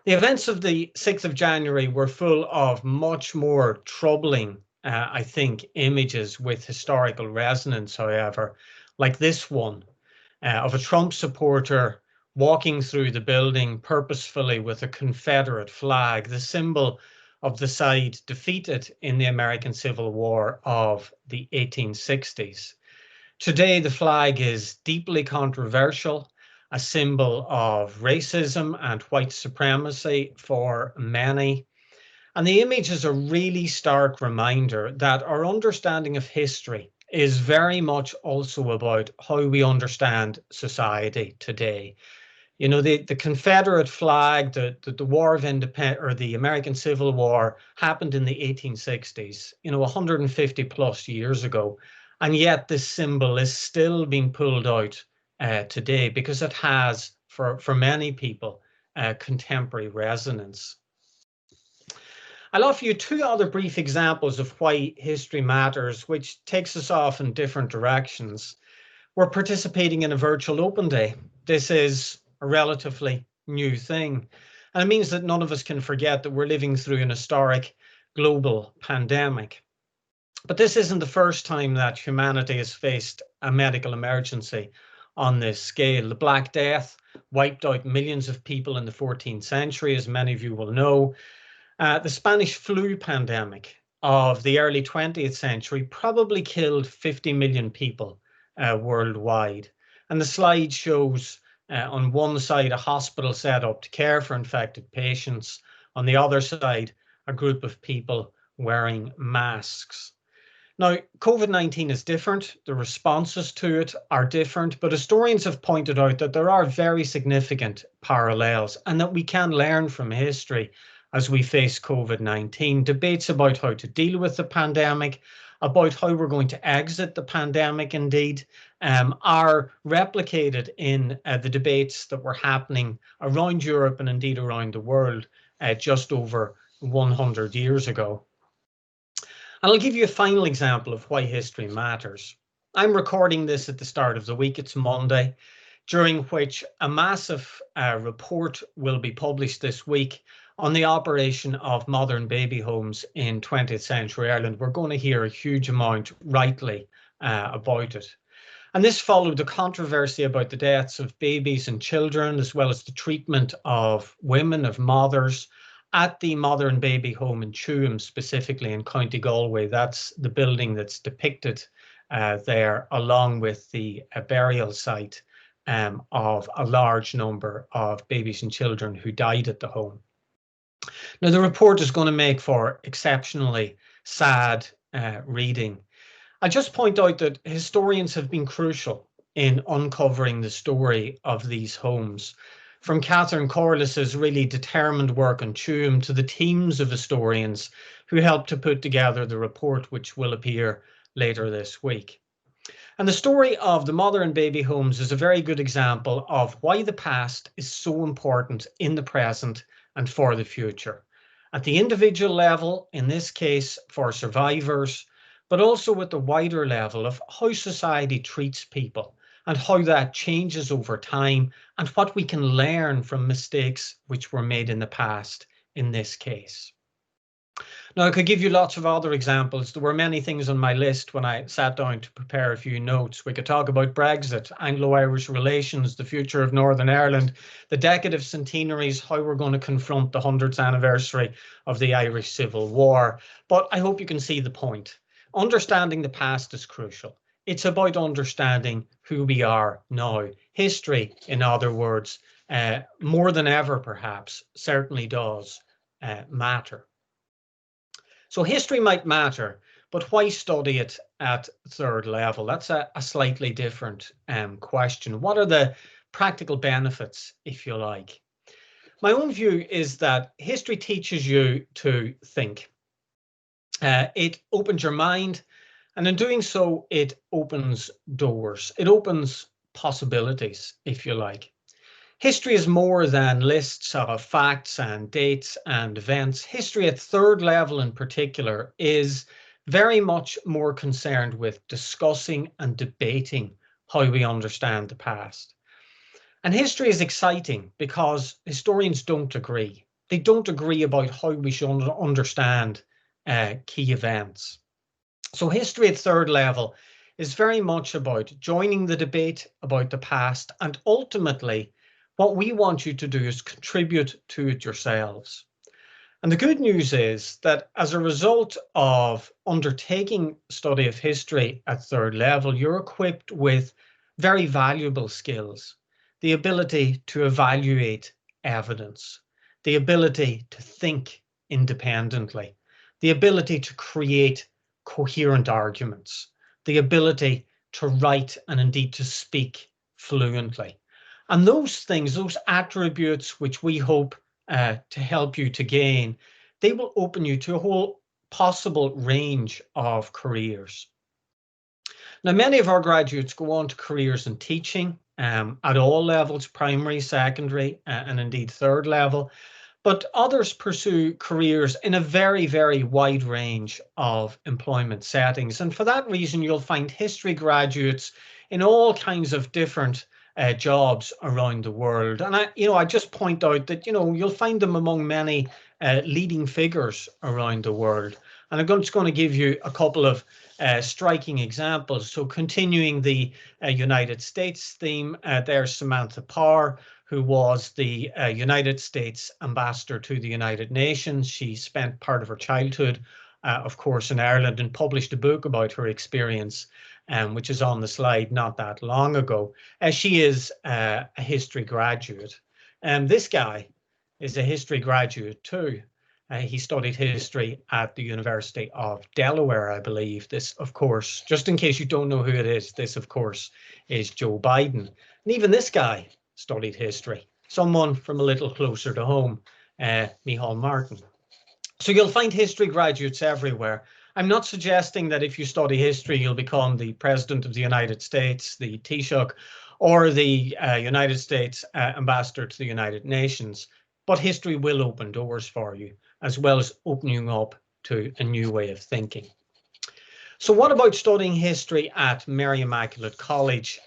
The events of the 6th of January were full of much more troubling, I think, images with historical resonance, however, like this one of a Trump supporter walking through the building purposefully with a Confederate flag, the symbol of the side defeated in the American Civil War of the 1860s. Today, the flag is deeply controversial, a symbol of racism and white supremacy for many. And the image is a really stark reminder that our understanding of history is very much also about how we understand society today. You know, the Confederate flag, the War of Independence, or the American Civil War, happened in the 1860s, 150 plus years ago. And yet this symbol is still being pulled out today because it has, for many people, contemporary resonance. I'll offer you two other brief examples of why history matters, which takes us off in different directions. We're participating in a virtual open day. This is a relatively new thing. And it means that none of us can forget that we're living through an historic global pandemic. But this isn't the first time that humanity has faced a medical emergency on this scale. The Black Death wiped out millions of people in the 14th century, as many of you will know. The Spanish flu pandemic of the early 20th century probably killed 50 million people worldwide. And the slide shows on one side a hospital set up to care for infected patients. On the other side, a group of people wearing masks. Now, COVID-19 is different. The responses to it are different, but historians have pointed out that there are very significant parallels and that we can learn from history as we face COVID-19. Debates about how to deal with the pandemic, about how we're going to exit the pandemic, indeed, are replicated in the debates that were happening around Europe and indeed around the world just over 100 years ago. And I'll give you a final example of why history matters. I'm recording this at the start of the week. It's Monday, during which a massive report will be published this week on the operation of modern baby homes in 20th century Ireland. We're going to hear a huge amount, rightly, about it. And this followed the controversy about the deaths of babies and children, as well as the treatment of women, of mothers, at the modern baby home in Tuam, specifically in County Galway. That's the building that's depicted there, along with the burial site of a large number of babies and children who died at the home. Now, the report is going to make for exceptionally sad reading. I just point out that historians have been crucial in uncovering the story of these homes. From Catherine Corliss's really determined work on Tuam to the teams of historians who helped to put together the report, which will appear later this week. And the story of the modern baby homes is a very good example of why the past is so important in the present and for the future. At the individual level, in this case for survivors, but also at the wider level of how society treats people and how that changes over time and what we can learn from mistakes which were made in the past in this case. Now, I could give you lots of other examples. There were many things on my list when I sat down to prepare a few notes. We could talk about Brexit, Anglo-Irish relations, the future of Northern Ireland, the decade of centenaries, how we're going to confront the 100th anniversary of the Irish Civil War. But I hope you can see the point. Understanding the past is crucial. It's about understanding who we are now. History, in other words, more than ever perhaps, certainly does matter. So history might matter, but why study it at third level? That's a slightly different question. What are the practical benefits, if you like? My own view is that history teaches you to think. It opens your mind, and in doing so, it opens doors. It opens possibilities, if you like. History is more than lists of facts and dates and events. History at third level in particular is very much more concerned with discussing and debating how we understand the past. And history is exciting because historians don't agree. They don't agree about how we should understand key events. So history at third level is very much about joining the debate about the past, and ultimately what we want you to do is contribute to it yourselves. And the good news is that as a result of undertaking study of history at third level, you're equipped with very valuable skills. The ability to evaluate evidence, the ability to think independently, the ability to create coherent arguments, the ability to write and indeed to speak fluently. And those things, those attributes which we hope to help you to gain, they will open you to a whole possible range of careers. Now, many of our graduates go on to careers in teaching at all levels, primary, secondary, and indeed third level. But others pursue careers in a very, very wide range of employment settings. And for that reason, you'll find history graduates in all kinds of different jobs around the world. And I just point out that, you'll find them among many leading figures around the world. And I'm just going to give you a couple of striking examples. So continuing the United States theme, there's Samantha Parr, who was the United States ambassador to the United Nations. She spent part of her childhood, of course, in Ireland, and published a book about her experience, which is on the slide not that long ago. She is a history graduate. This guy is a history graduate too. He studied history at the University of Delaware, I believe. This, of course, just in case you don't know who it is, this, of course, is Joe Biden. And even this guy studied history, someone from a little closer to home, Micheál Martin. So you'll find history graduates everywhere. I'm not suggesting that if you study history, you'll become the President of the United States, the Taoiseach, or the United States ambassador to the United Nations, but history will open doors for you, as well as opening up to a new way of thinking. So what about studying history at Mary Immaculate College?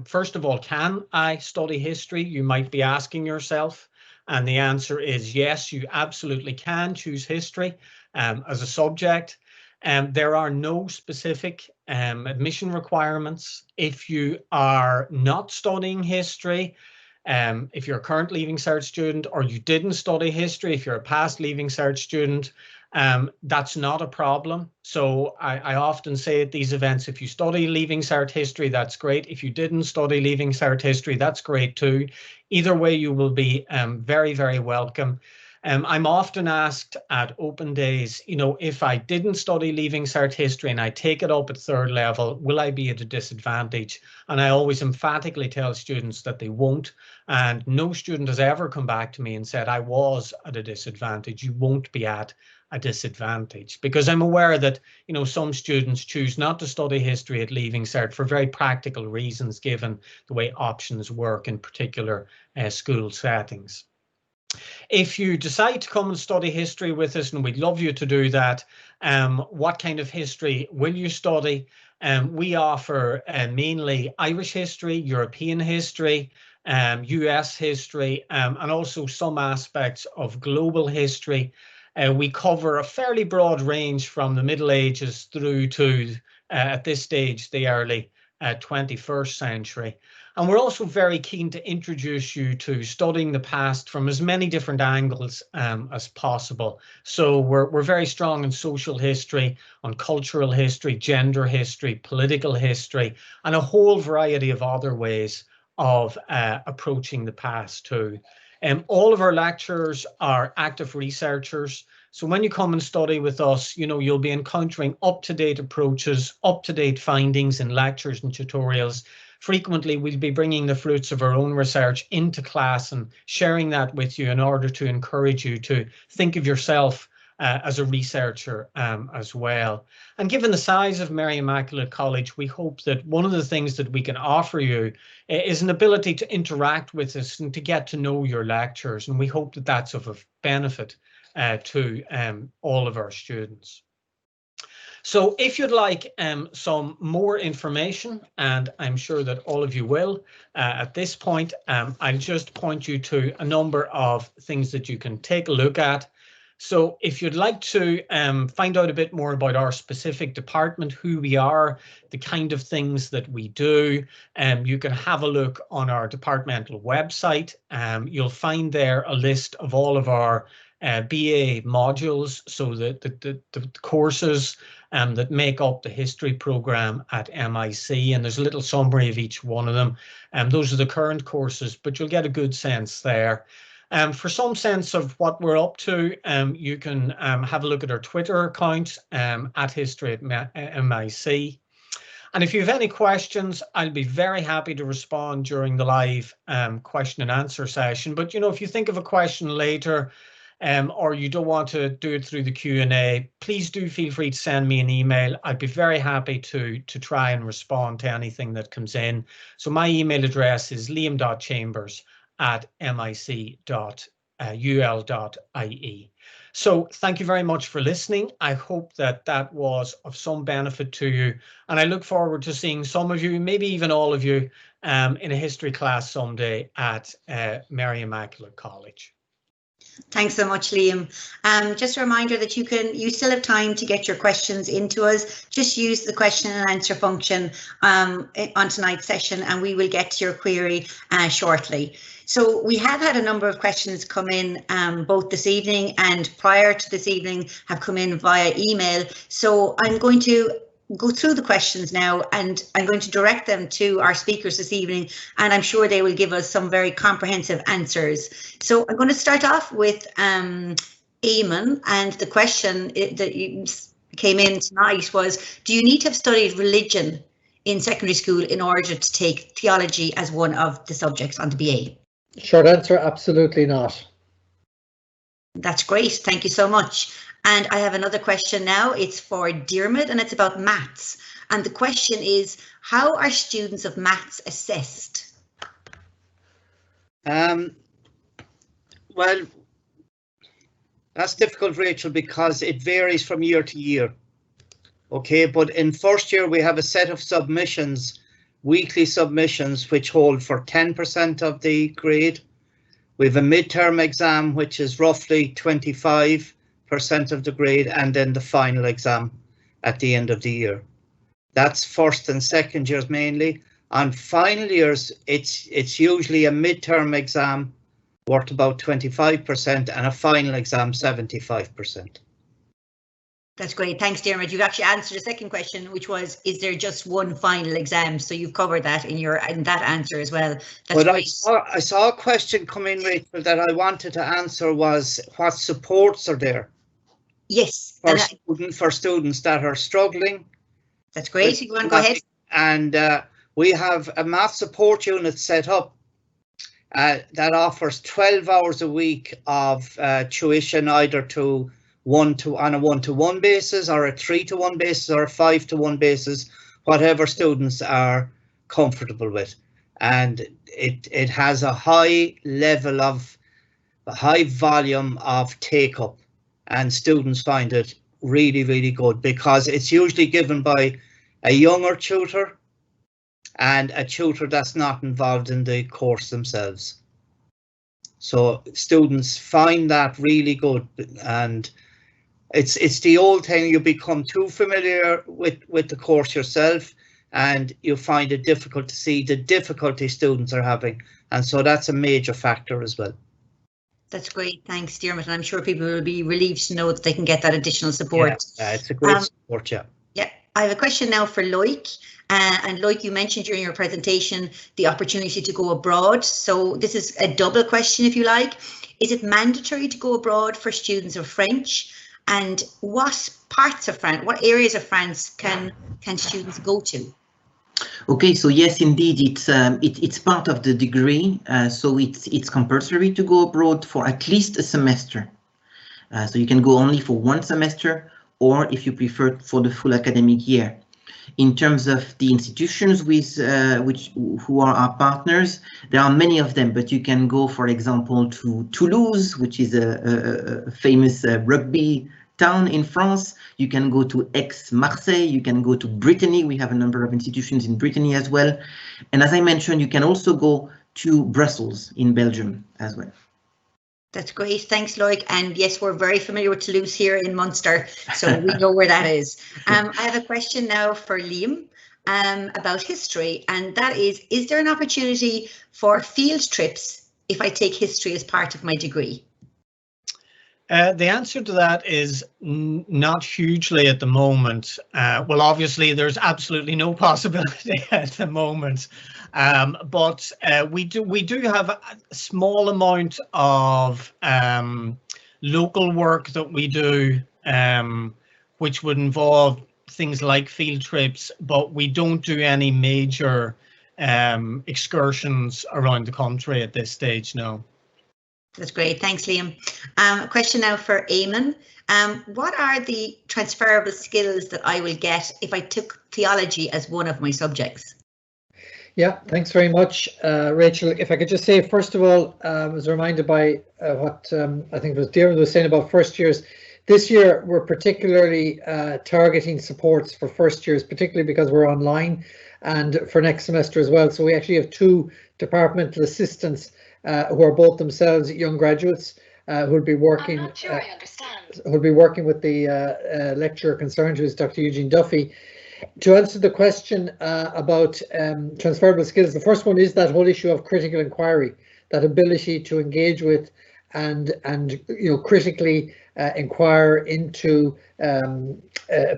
First of all, can I study history? You might be asking yourself. And the answer is yes, you absolutely can choose history as a subject. There are no specific admission requirements. If you are not studying history, if you're a current Leaving Cert student, or you didn't study history, if you're a past Leaving Cert student, that's not a problem. So I often say at these events, if you study Leaving Cert history, that's great. If you didn't study Leaving Cert history, that's great too. Either way, you will be very, very welcome. I'm often asked at open days, if I didn't study Leaving Cert history and I take it up at third level, will I be at a disadvantage? And I always emphatically tell students that they won't. And no student has ever come back to me and said, I was at a disadvantage. You won't be at a disadvantage, because I'm aware that, some students choose not to study history at Leaving Cert for very practical reasons, given the way options work in particular school settings. If you decide to come and study history with us, and we'd love you to do that, what kind of history will you study? We offer mainly Irish history, European history, US history, and also some aspects of global history. We cover a fairly broad range from the Middle Ages through to, at this stage, the early 21st century. And we're also very keen to introduce you to studying the past from as many different angles as possible. So we're very strong in social history, on cultural history, gender history, political history, and a whole variety of other ways of approaching the past too. All of our lecturers are active researchers. So when you come and study with us, you'll be encountering up-to-date approaches, up-to-date findings in lectures and tutorials. Frequently, we'll be bringing the fruits of our own research into class and sharing that with you in order to encourage you to think of yourself as a researcher as well. And given the size of Mary Immaculate College, we hope that one of the things that we can offer you is an ability to interact with us and to get to know your lecturers. And we hope that that's of benefit to all of our students. So if you'd like some more information, and I'm sure that all of you will at this point, I'll just point you to a number of things that you can take a look at. So if you'd like to find out a bit more about our specific department, who we are, the kind of things that we do, you can have a look on our departmental website. You'll find there a list of all of our BA modules, so that the courses that make up the history program at MIC, and there's a little summary of each one of them. Those are the current courses, but you'll get a good sense there. For some sense of what we're up to, you can have a look at our Twitter account at History at MIC. And if you have any questions, I'll be very happy to respond during the live question and answer session. But if you think of a question later, or you don't want to do it through the Q&A, please do feel free to send me an email. I'd be very happy to try and respond to anything that comes in. So my email address is liam.chambers@mic.ul.ie. So thank you very much for listening. I hope that was of some benefit to you. And I look forward to seeing some of you, maybe even all of you, in a history class someday at Mary Immaculate College. Thanks so much, Liam. Just a reminder that you still have time to get your questions into us. Just use the question and answer function on tonight's session, and we will get to your query shortly. So we have had a number of questions come in both this evening and prior to this evening have come in via email. So I'm going to go through the questions now, and I'm going to direct them to our speakers this evening, and I'm sure they will give us some very comprehensive answers. So I'm going to start off with Ayman, and the question that came in tonight was, do you need to have studied religion in secondary school in order to take theology as one of the subjects on the BA? Short answer, absolutely not. That's great, thank you so much. And I have another question now. It's for Diarmuid, and it's about maths. And the question is, how are students of maths assessed? Well, that's difficult, Rachel, because it varies from year to year. Okay, but in first year we have a set of submissions, weekly submissions, which hold for 10% of the grade. We have a midterm exam, which is roughly 25% of the grade, and then the final exam at the end of the year. That's first and second years mainly. On final years, it's usually a midterm exam worth about 25% and a final exam 75%. That's great. Thanks, Diarmuid. You've actually answered the second question, which was, is there just one final exam? So you've covered that in that answer as well. That's great. I saw a question come in, Rachel, that I wanted to answer was, what supports are there? Yes. For students that are struggling. That's great. You want to go ahead? And we have a math support unit set up that offers 12 hours a week of tuition, either on a one-to-one basis, or a 3-to-1 basis, or a 5-to-1 basis, whatever students are comfortable with. And it has a high volume of take-up, and students find it really, really good, because it's usually given by a younger tutor and a tutor that's not involved in the course themselves. So students find that really good, and It's the old thing, you become too familiar with the course yourself, and you find it difficult to see the difficulty students are having. And so that's a major factor as well. That's great. Thanks, Dermot. And I'm sure people will be relieved to know that they can get that additional support. Yeah, it's a great support, yeah. Yeah, I have a question now for Loic. And Loic, you mentioned during your presentation the opportunity to go abroad. So this is a double question, if you like. Is it mandatory to go abroad for students of French? And what parts of France, what areas of France can students go to? Okay, so yes, indeed, it's part of the degree. So it's compulsory to go abroad for at least a semester. So you can go only for one semester, or if you prefer, for the full academic year. In terms of the institutions who are our partners, there are many of them, but you can go, for example, to Toulouse, which is a famous rugby town in France. You can go to Aix-Marseille, you can go to Brittany. We have a number of institutions in Brittany as well. And as I mentioned, you can also go to Brussels in Belgium as well. That's great. Thanks, Loic. And yes, we're very familiar with Toulouse here in Munster, so we know where that is. I have a question now for Liam about history, and that is there an opportunity for field trips if I take history as part of my degree? The answer to that is not hugely at the moment. Well, obviously, there's absolutely no possibility at the moment, but we do have a small amount of local work that we do, which would involve things like field trips, but we don't do any major excursions around the country at this stage, no. That's great. Thanks, Liam. A question now for Ayman. What are the transferable skills that I will get if I took theology as one of my subjects? Yeah, thanks very much, Rachel. If I could just say, first of all, I was reminded by what I think it was Dermot was saying about first years. This year, we're particularly targeting supports for first years, particularly because we're online, and for next semester as well. So we actually have 2 departmental assistants who are both themselves young graduates who'll be working. I'm not sure I understand. Who'll be working with the lecturer concerned, who is Dr. Eugene Duffy. To answer the question about transferable skills, the first one is that whole issue of critical inquiry, that ability to engage with and critically inquire into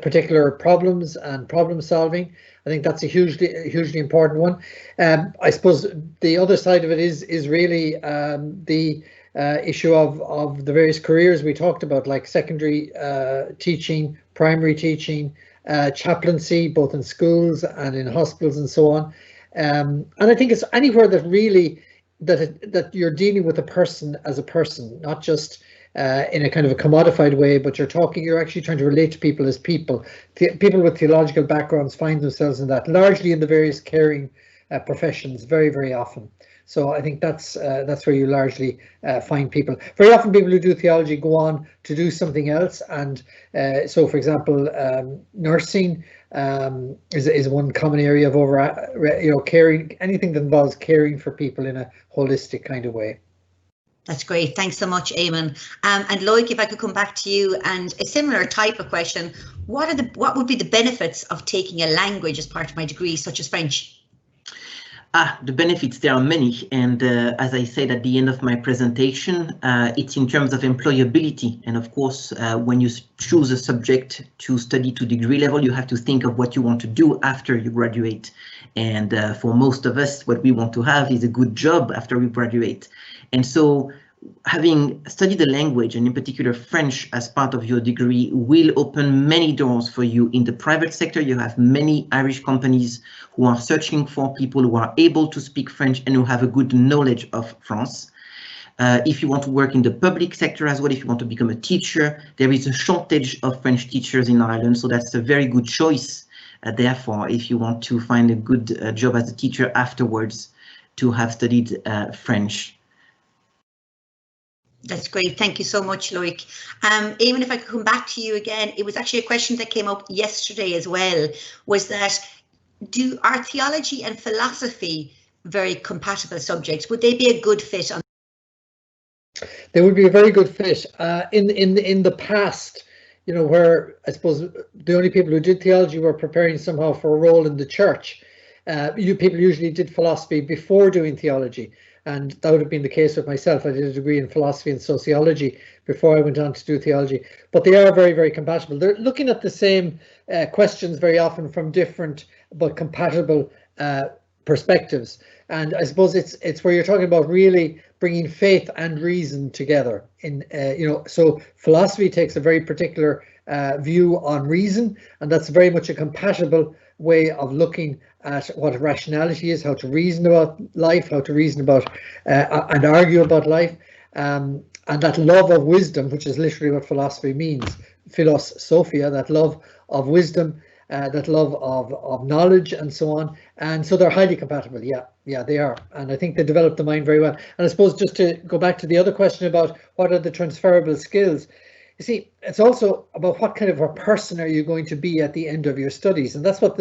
particular problems and problem solving. I think that's a hugely important one. I suppose the other side of it is really the issue of the various careers we talked about, like secondary teaching, primary teaching, chaplaincy, both in schools and in hospitals and so on. And I think it's anywhere that really that you're dealing with a person as a person, not just in a kind of a commodified way, but you're actually trying to relate to people as people. People with theological backgrounds find themselves in that, largely in the various caring professions, very, very often. So I think that's where you largely find people. Very often people who do theology go on to do something else, and so, for example, nursing is one common area of caring, anything that involves caring for people in a holistic kind of way. That's great. Thanks so much, Ayman. And Loic, if I could come back to you, and a similar type of question, what would be the benefits of taking a language as part of my degree, such as French? The benefits, there are many, and as I said at the end of my presentation, it's in terms of employability. And of course, when you choose a subject to study to degree level, you have to think of what you want to do after you graduate. And for most of us, what we want to have is a good job after we graduate. And so having studied the language, and in particular French, as part of your degree will open many doors for you in the private sector. You have many Irish companies who are searching for people who are able to speak French and who have a good knowledge of France. If you want to work in the public sector as well, if you want to become a teacher, there is a shortage of French teachers in Ireland, so that's a very good choice. Therefore, if you want to find a good job as a teacher afterwards, to have studied French. That's great. Thank you so much, Loic. Ayman, if I could come back to you again, it was actually a question that came up yesterday as well, was that are theology and philosophy very compatible subjects? Would they be a good fit? They would be a very good fit. In the past, you know, where I suppose the only people who did theology were preparing somehow for a role in the church. People usually did philosophy before doing theology, and that would have been the case with myself. I did a degree in philosophy and sociology before I went on to do theology, but they are very, very compatible. They're looking at the same questions very often from different but compatible perspectives. And I suppose it's where you're talking about really bringing faith and reason together. So philosophy takes a very particular view on reason, and that's very much a compatible way of looking at what rationality is, how to reason about life, how to reason about and argue about life, and that love of wisdom, which is literally what philosophy means, philos sophia, that love of wisdom, that love of knowledge, and so on. And so they're highly compatible. Yeah, they are. And I think they develop the mind very well. And I suppose just to go back to the other question about what are the transferable skills, you see, it's also about what kind of a person are you going to be at the end of your studies. And that's what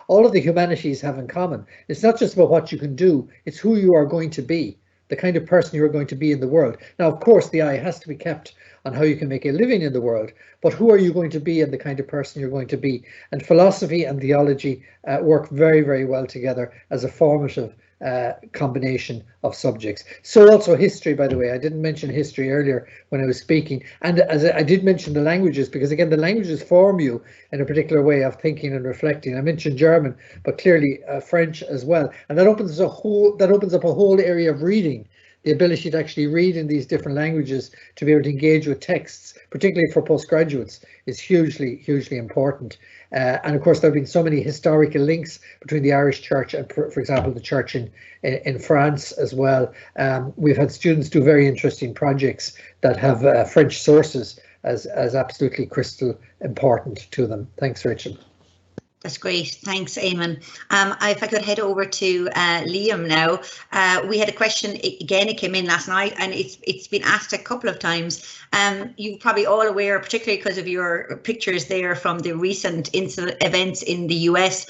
all of the humanities have in common. It's not just about what you can do, it's who you are going to be, the kind of person you are going to be in the world. Now, of course, the eye has to be kept on how you can make a living in the world, but who are you going to be and the kind of person you're going to be? And philosophy and theology work very, very well together as a formative combination of subjects. So also history, by the way. I didn't mention history earlier when I was speaking. And as I did mention the languages, because again, the languages form you in a particular way of thinking and reflecting. I mentioned German, but clearly French as well. And that opens up a whole area of reading. The ability to actually read in these different languages, to be able to engage with texts, particularly for postgraduates, is hugely, hugely important. And of course, there have been so many historical links between the Irish Church and, for example, the Church in France as well. We've had students do very interesting projects that have French sources as absolutely crystal important to them. Thanks, Rachel. That's great. Thanks, Ayman. If I could head over to Liam now. We had a question, again, it came in last night, and it's been asked a couple of times. You're probably all aware, particularly because of your pictures there from the recent events in the US.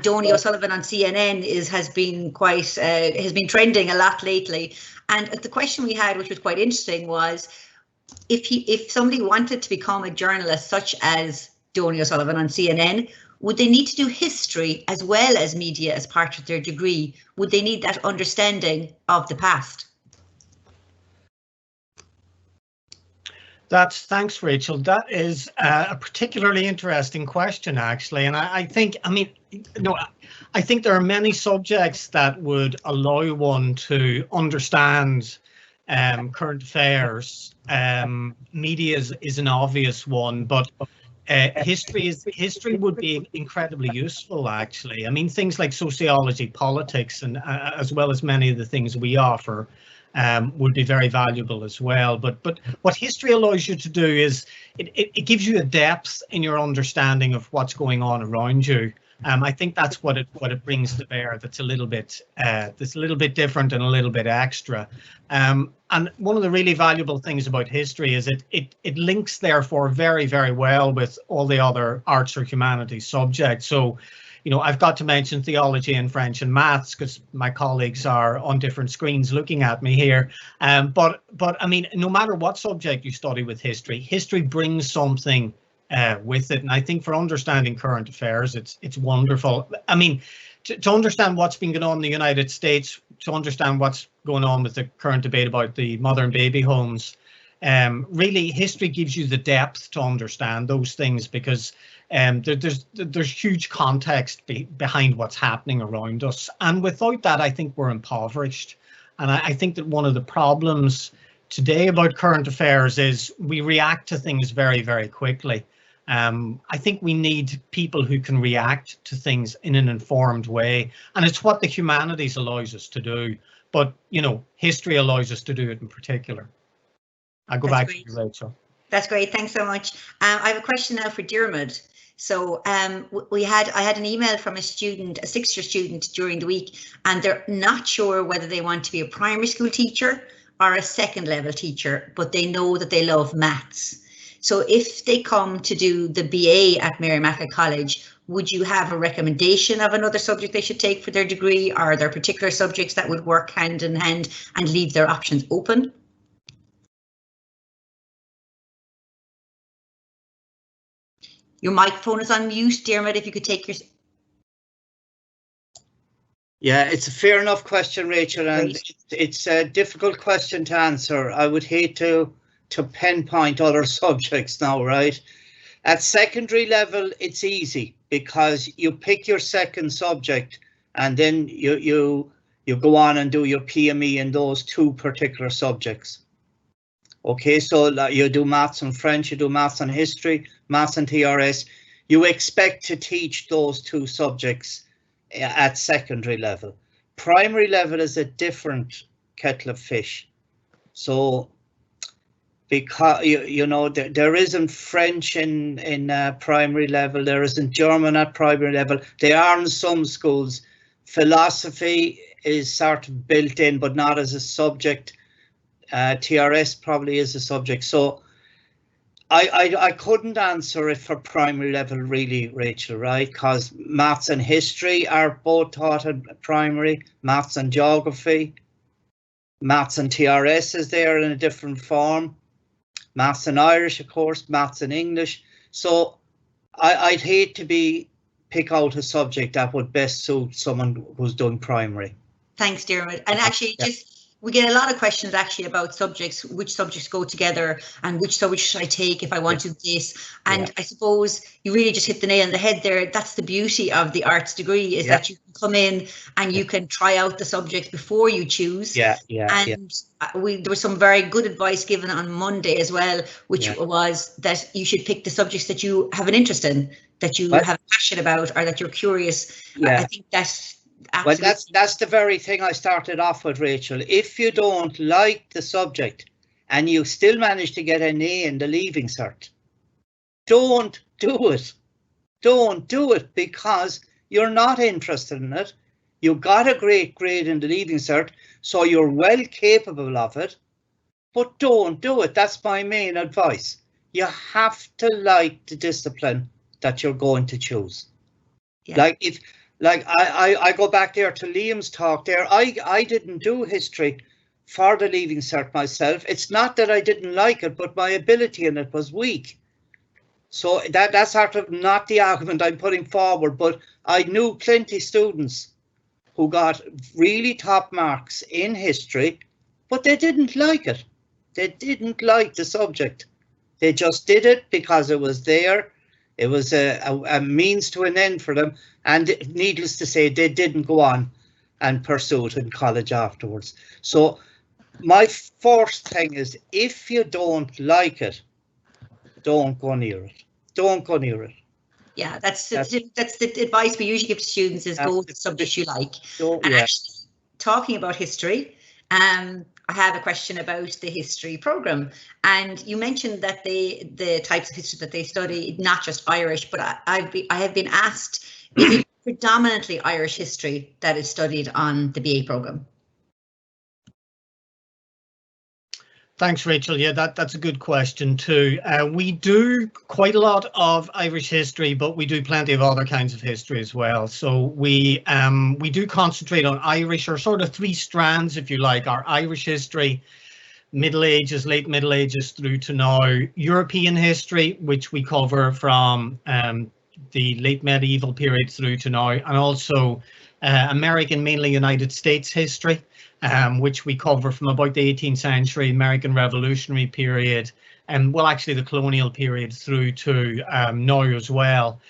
Donny O'Sullivan on CNN has been trending a lot lately. And the question we had, which was quite interesting, was if somebody wanted to become a journalist such as Donny O'Sullivan on CNN, would they need to do history as well as media as part of their degree? Would they need that understanding of the past? Thanks, Rachel. That is a particularly interesting question, actually. And I think there are many subjects that would allow one to understand current affairs. Media is an obvious one, but history would be incredibly useful, actually. I mean, things like sociology, politics, and as well as many of the things we offer would be very valuable as well. But what history allows you to do is it gives you a depth in your understanding of what's going on around you. I think that's what it brings to bear. That's a little bit different and a little bit extra. And one of the really valuable things about history is it links, therefore, very, very well with all the other arts or humanities subjects. So, I've got to mention theology and French and maths because my colleagues are on different screens looking at me here. But I mean, no matter what subject you study with history brings something with it. And I think for understanding current affairs, it's wonderful. I mean, to understand what's been going on in the United States, to understand what's going on with the current debate about the mother and baby homes, really history gives you the depth to understand those things, because there's huge context behind what's happening around us. And without that, I think we're impoverished. And I think that one of the problems today about current affairs is we react to things very, very quickly. I think we need people who can react to things in an informed way, and it's what the humanities allows us to do. But history allows us to do it in particular. I'll go back to you, Rachel. That's great. Thanks so much. I have a question now for Diarmuid. So I had an email from a sixth-year student during the week, and they're not sure whether they want to be a primary school teacher or a second level teacher, but they know that they love maths. So if they come to do the BA at Mary Mackay College, would you have a recommendation of another subject they should take for their degree? Or are there particular subjects that would work hand in hand and leave their options open? Your microphone is on mute, Dermot, if you could take your... Yeah, it's a fair enough question, Rachel, and Great. it's a difficult question to answer. I would hate to pinpoint other subjects now, right? At secondary level, it's easy because you pick your second subject and then you go on and do your PME in those two particular subjects. Okay, so you do maths and French, you do maths and history, maths and TRS. You expect to teach those two subjects at secondary level. Primary level is a different kettle of fish. So because you know there isn't French in primary level, there isn't German at primary level. There are in some schools. Philosophy is sort of built in, but not as a subject. TRS probably is a subject. So I couldn't answer it for primary level really, Rachel, right? Because maths and history are both taught at primary, maths and geography, maths and TRS is there in a different form, maths and Irish, of course, maths and English. So I'd hate to pick out a subject that would best suit someone who's done primary. Thanks, Dermot. And actually, we get a lot of questions actually about subjects, which subjects go together and which subject should I take if I want to do this. And I suppose you really just hit the nail on the head there. That's the beauty of the arts degree, is that you can come in and you can try out the subjects before you choose. There was some very good advice given on Monday as well, which was that you should pick the subjects that you have an interest in, that you have a passion about, or that you're curious. I think that's absolutely. Well, that's the very thing I started off with, Rachel. If you don't like the subject and you still manage to get an A in the leaving cert, don't do it. Don't do it because you're not interested in it. You got a great grade in the leaving cert, so you're well capable of it, but don't do it. That's my main advice. You have to like the discipline that you're going to choose. Like I go back there to Liam's talk there. I didn't do history for the leaving cert myself. It's not that I didn't like it, but my ability in it was weak. So that's sort of not the argument I'm putting forward, but I knew plenty of students who got really top marks in history, but they didn't like it. They didn't like the subject. They just did it because it was there. It was a means to an end for them. And needless to say, they didn't go on and pursue it in college afterwards. So my first thing is, if you don't like it, don't go near it. Don't go near it. Yeah, that's the advice we usually give to students, is go with the subjects you like. Actually, talking about history, I have a question about the history program, and you mentioned that the types of history that they study, not just Irish, but I have been asked, is it predominantly Irish history that is studied on the BA program? Thanks, Rachel. Yeah, that's a good question too. We do quite a lot of Irish history, but we do plenty of other kinds of history as well. So we do concentrate on Irish, or sort of three strands, if you like: our Irish history, Middle Ages, late Middle Ages through to now; European history, which we cover from the late medieval period through to now, and also American, mainly United States history, which we cover from about the 18th century, American Revolutionary period, and well, actually the colonial period through to now as well.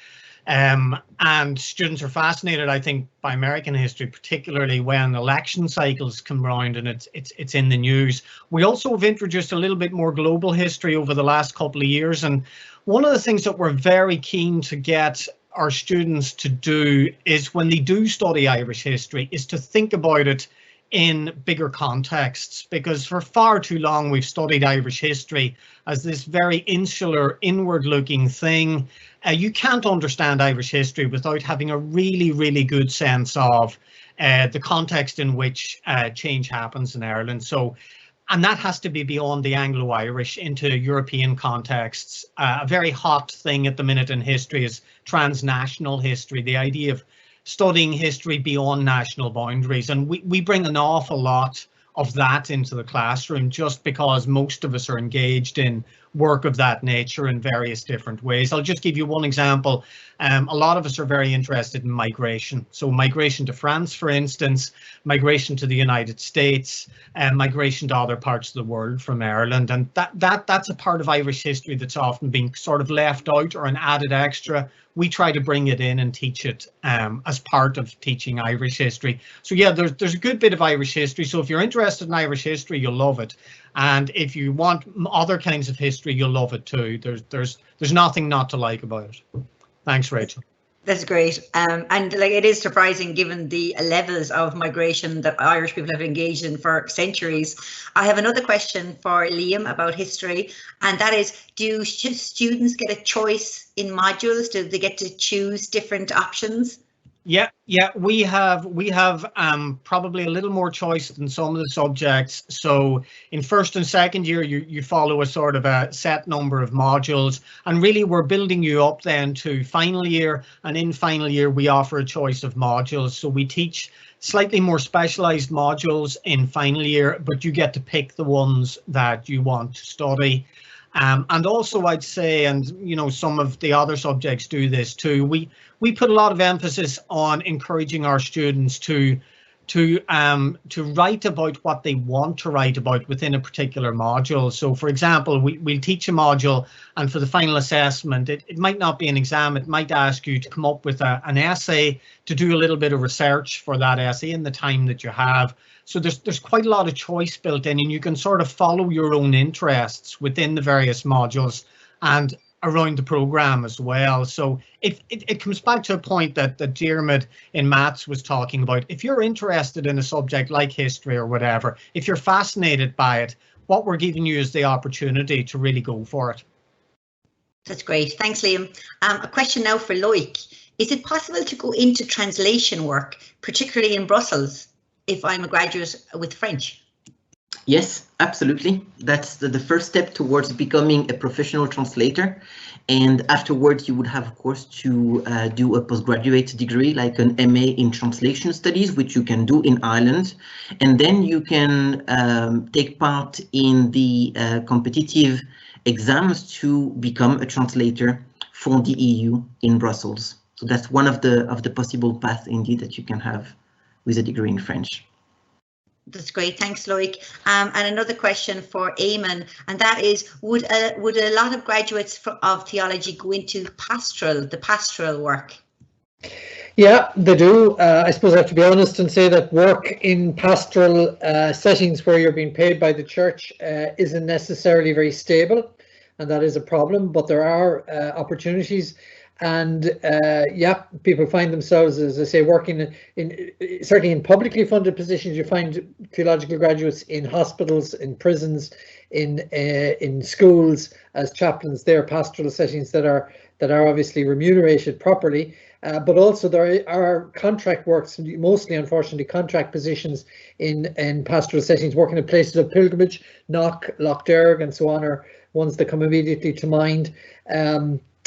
And students are fascinated, I think, by American history, particularly when election cycles come round and it's in the news. We also have introduced a little bit more global history over the last couple of years, and one of the things that we're very keen to get our students to do is, when they do study Irish history, is to think about it in bigger contexts, because for far too long we've studied Irish history as this very insular, inward-looking thing. You can't understand Irish history without having a really, really good sense of the context in which change happens in Ireland. So, and that has to be beyond the Anglo-Irish into European contexts. A very hot thing at the minute in history is transnational history, the idea of studying history beyond national boundaries, and we bring an awful lot that into the classroom, just because most of us are engaged in work of that nature in various different ways. I'll just give you one example. A lot of us are very interested in migration. So migration to France, for instance, migration to the United States, and migration to other parts of the world from Ireland. And that's a part of Irish history that's often been sort of left out or an added extra. We try to bring it in and teach it as part of teaching Irish history. So yeah, there's a good bit of Irish history. So if you're interested in Irish history, you'll love it. And if you want other kinds of history, you'll love it too. There's nothing not to like about it. Thanks, Rachel. That's great. And like, it is surprising given the levels of migration that Irish people have engaged in for centuries. I have another question for Liam about history, and that is, do students get a choice in modules? Do they get to choose different options? Yeah, we have probably a little more choice than some of the subjects. So in first and second year, you follow a sort of a set number of modules, and really we're building you up then to final year, and in final year we offer a choice of modules. So we teach slightly more specialized modules in final year, but you get to pick the ones that you want to study. And also I'd say, and you know, some of the other subjects do this too, we put a lot of emphasis on encouraging our students to write about what they want to write about within a particular module. So for example, we'll teach a module, and for the final assessment, it might not be an exam, it might ask you to come up with an essay, to do a little bit of research for that essay in the time that you have. So there's quite a lot of choice built in, and you can sort of follow your own interests within the various modules and around the program as well. So it comes back to a point that Diarmuid in maths was talking about. If you're interested in a subject like history or whatever, if you're fascinated by it, what we're giving you is the opportunity to really go for it. That's great. Thanks, Liam. A question now for Loic. Is it possible to go into translation work, particularly in Brussels, if I'm a graduate with French? Yes, absolutely. That's the first step towards becoming a professional translator. And afterwards, you would have, of course, to do a postgraduate degree, like an MA in Translation Studies, which you can do in Ireland. And then you can take part in the competitive exams to become a translator for the EU in Brussels. So that's one of the possible paths, indeed, that you can have with a degree in French. That's great. Thanks, Loic. And another question for Ayman, and that is, would a lot of graduates of theology go into the pastoral work? Yeah, they do. I suppose I have to be honest and say that work in pastoral settings where you're being paid by the church isn't necessarily very stable, and that is a problem, but there are opportunities. And yeah, people find themselves, as I say, working in certainly in publicly funded positions. You find theological graduates in hospitals, in prisons, in schools as chaplains. They're pastoral settings that are obviously remunerated properly. But also there are contract works, mostly unfortunately contract positions in pastoral settings, working in places of pilgrimage. Knock, Lough Derg and so on are ones that come immediately to mind.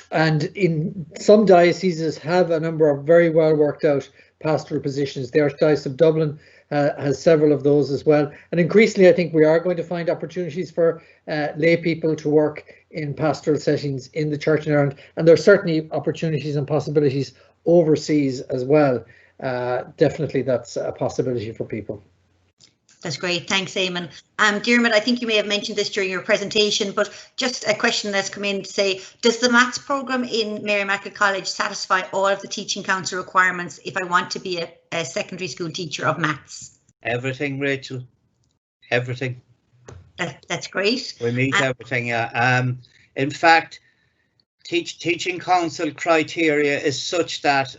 And in some dioceses have a number of very well worked out pastoral positions. The Archdiocese of Dublin has several of those as well. And increasingly, I think we are going to find opportunities for lay people to work in pastoral settings in the Church in Ireland. And there are certainly opportunities and possibilities overseas as well. Definitely that's a possibility for people. That's great. Thanks, Ayman. Diarmuid, I think you may have mentioned this during your presentation, but just a question that's come in to say, does the maths programme in Mary Immaculate College satisfy all of the Teaching Council requirements if I want to be a secondary school teacher of maths? Everything, Rachel. Everything. That's great. We meet everything, yeah. In fact, Teaching Council criteria is such that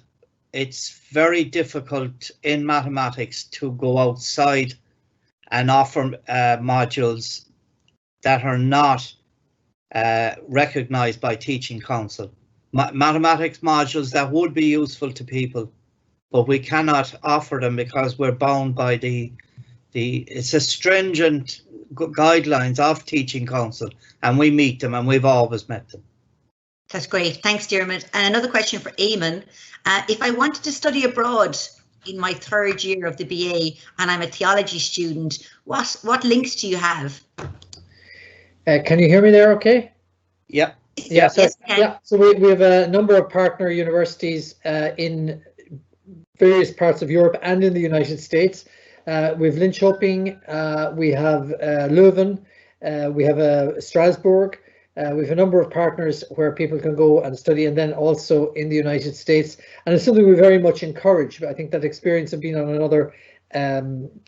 it's very difficult in mathematics to go outside and offer modules that are not recognised by Teaching Council. Mathematics modules that would be useful to people, but we cannot offer them because we're bound by it's a stringent guidelines of Teaching Council, and we meet them, and we've always met them. That's great. Thanks, Diarmuid. And another question for Ayman. If I wanted to study abroad in my third year of the BA and I'm a theology student, what links do you have? Can you hear me there okay? Yeah. Yeah, so, Yes, so we have a number of partner universities in various parts of Europe and in the United States. We have Linköping, we have Leuven, we have Strasbourg. We have a number of partners where people can go and study, and then also in the United States. And it's something we very much encourage. I think that experience of being on another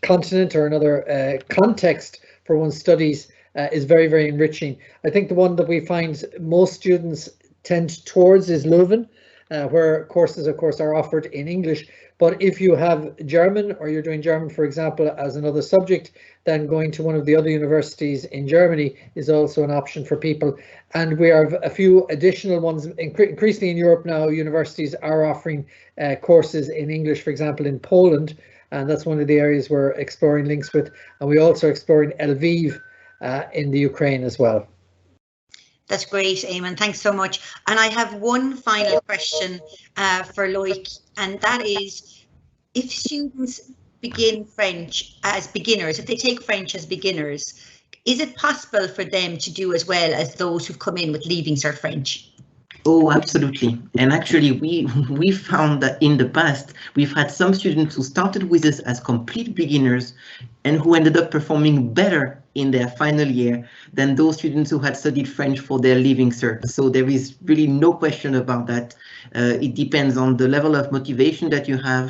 continent or another context for one's studies is very, very enriching. I think the one that we find most students tend towards is Leuven, where courses, of course, are offered in English. But if you have German, or you're doing German, for example, as another subject, then going to one of the other universities in Germany is also an option for people. And we have a few additional ones. Increasingly in Europe now, universities are offering courses in English, for example, in Poland. And that's one of the areas we're exploring links with. And we also are exploring Lviv in the Ukraine as well. That's great, Ayman. Thanks so much. And I have one final question for Loic, and that is, if students begin French as beginners, if they take French as beginners, is it possible for them to do as well as those who've come in with Leaving Cert French? Oh, absolutely. And actually, we found that in the past, we've had some students who started with us as complete beginners and who ended up performing better in their final year than those students who had studied French for their Leaving Cert. So there is really no question about that. It depends on the level of motivation that you have,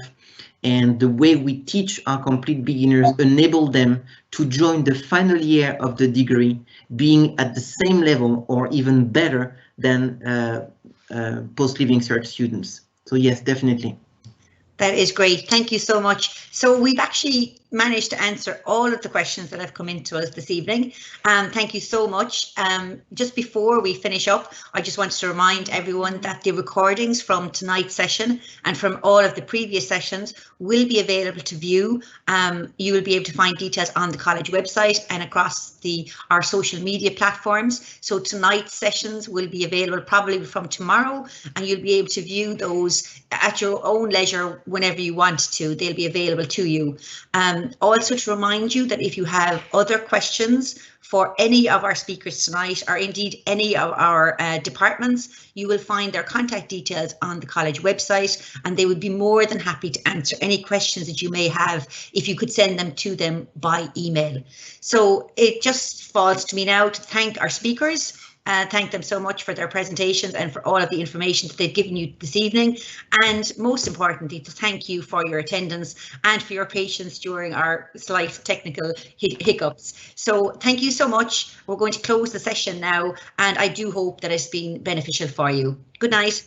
and the way we teach our complete beginners enable them to join the final year of the degree being at the same level or even better than post-Leaving Cert students. So yes, definitely. That is great. Thank you so much. So we've actually managed to answer all of the questions that have come into us this evening. Thank you so much. Just before we finish up, I just wanted to remind everyone that the recordings from tonight's session and from all of the previous sessions will be available to view. You will be able to find details on the college website and across our social media platforms. So tonight's sessions will be available probably from tomorrow, and you'll be able to view those at your own leisure whenever you want to. They'll be available to you. Also to remind you that if you have other questions for any of our speakers tonight, or indeed any of our departments, you will find their contact details on the college website, and they would be more than happy to answer any questions that you may have if you could send them to them by email. So it just falls to me now to thank our speakers. Thank them so much for their presentations and for all of the information that they've given you this evening, and most importantly to thank you for your attendance and for your patience during our slight technical hiccups. So thank you so much. We're going to close the session now, and I do hope that it's been beneficial for you. Good night.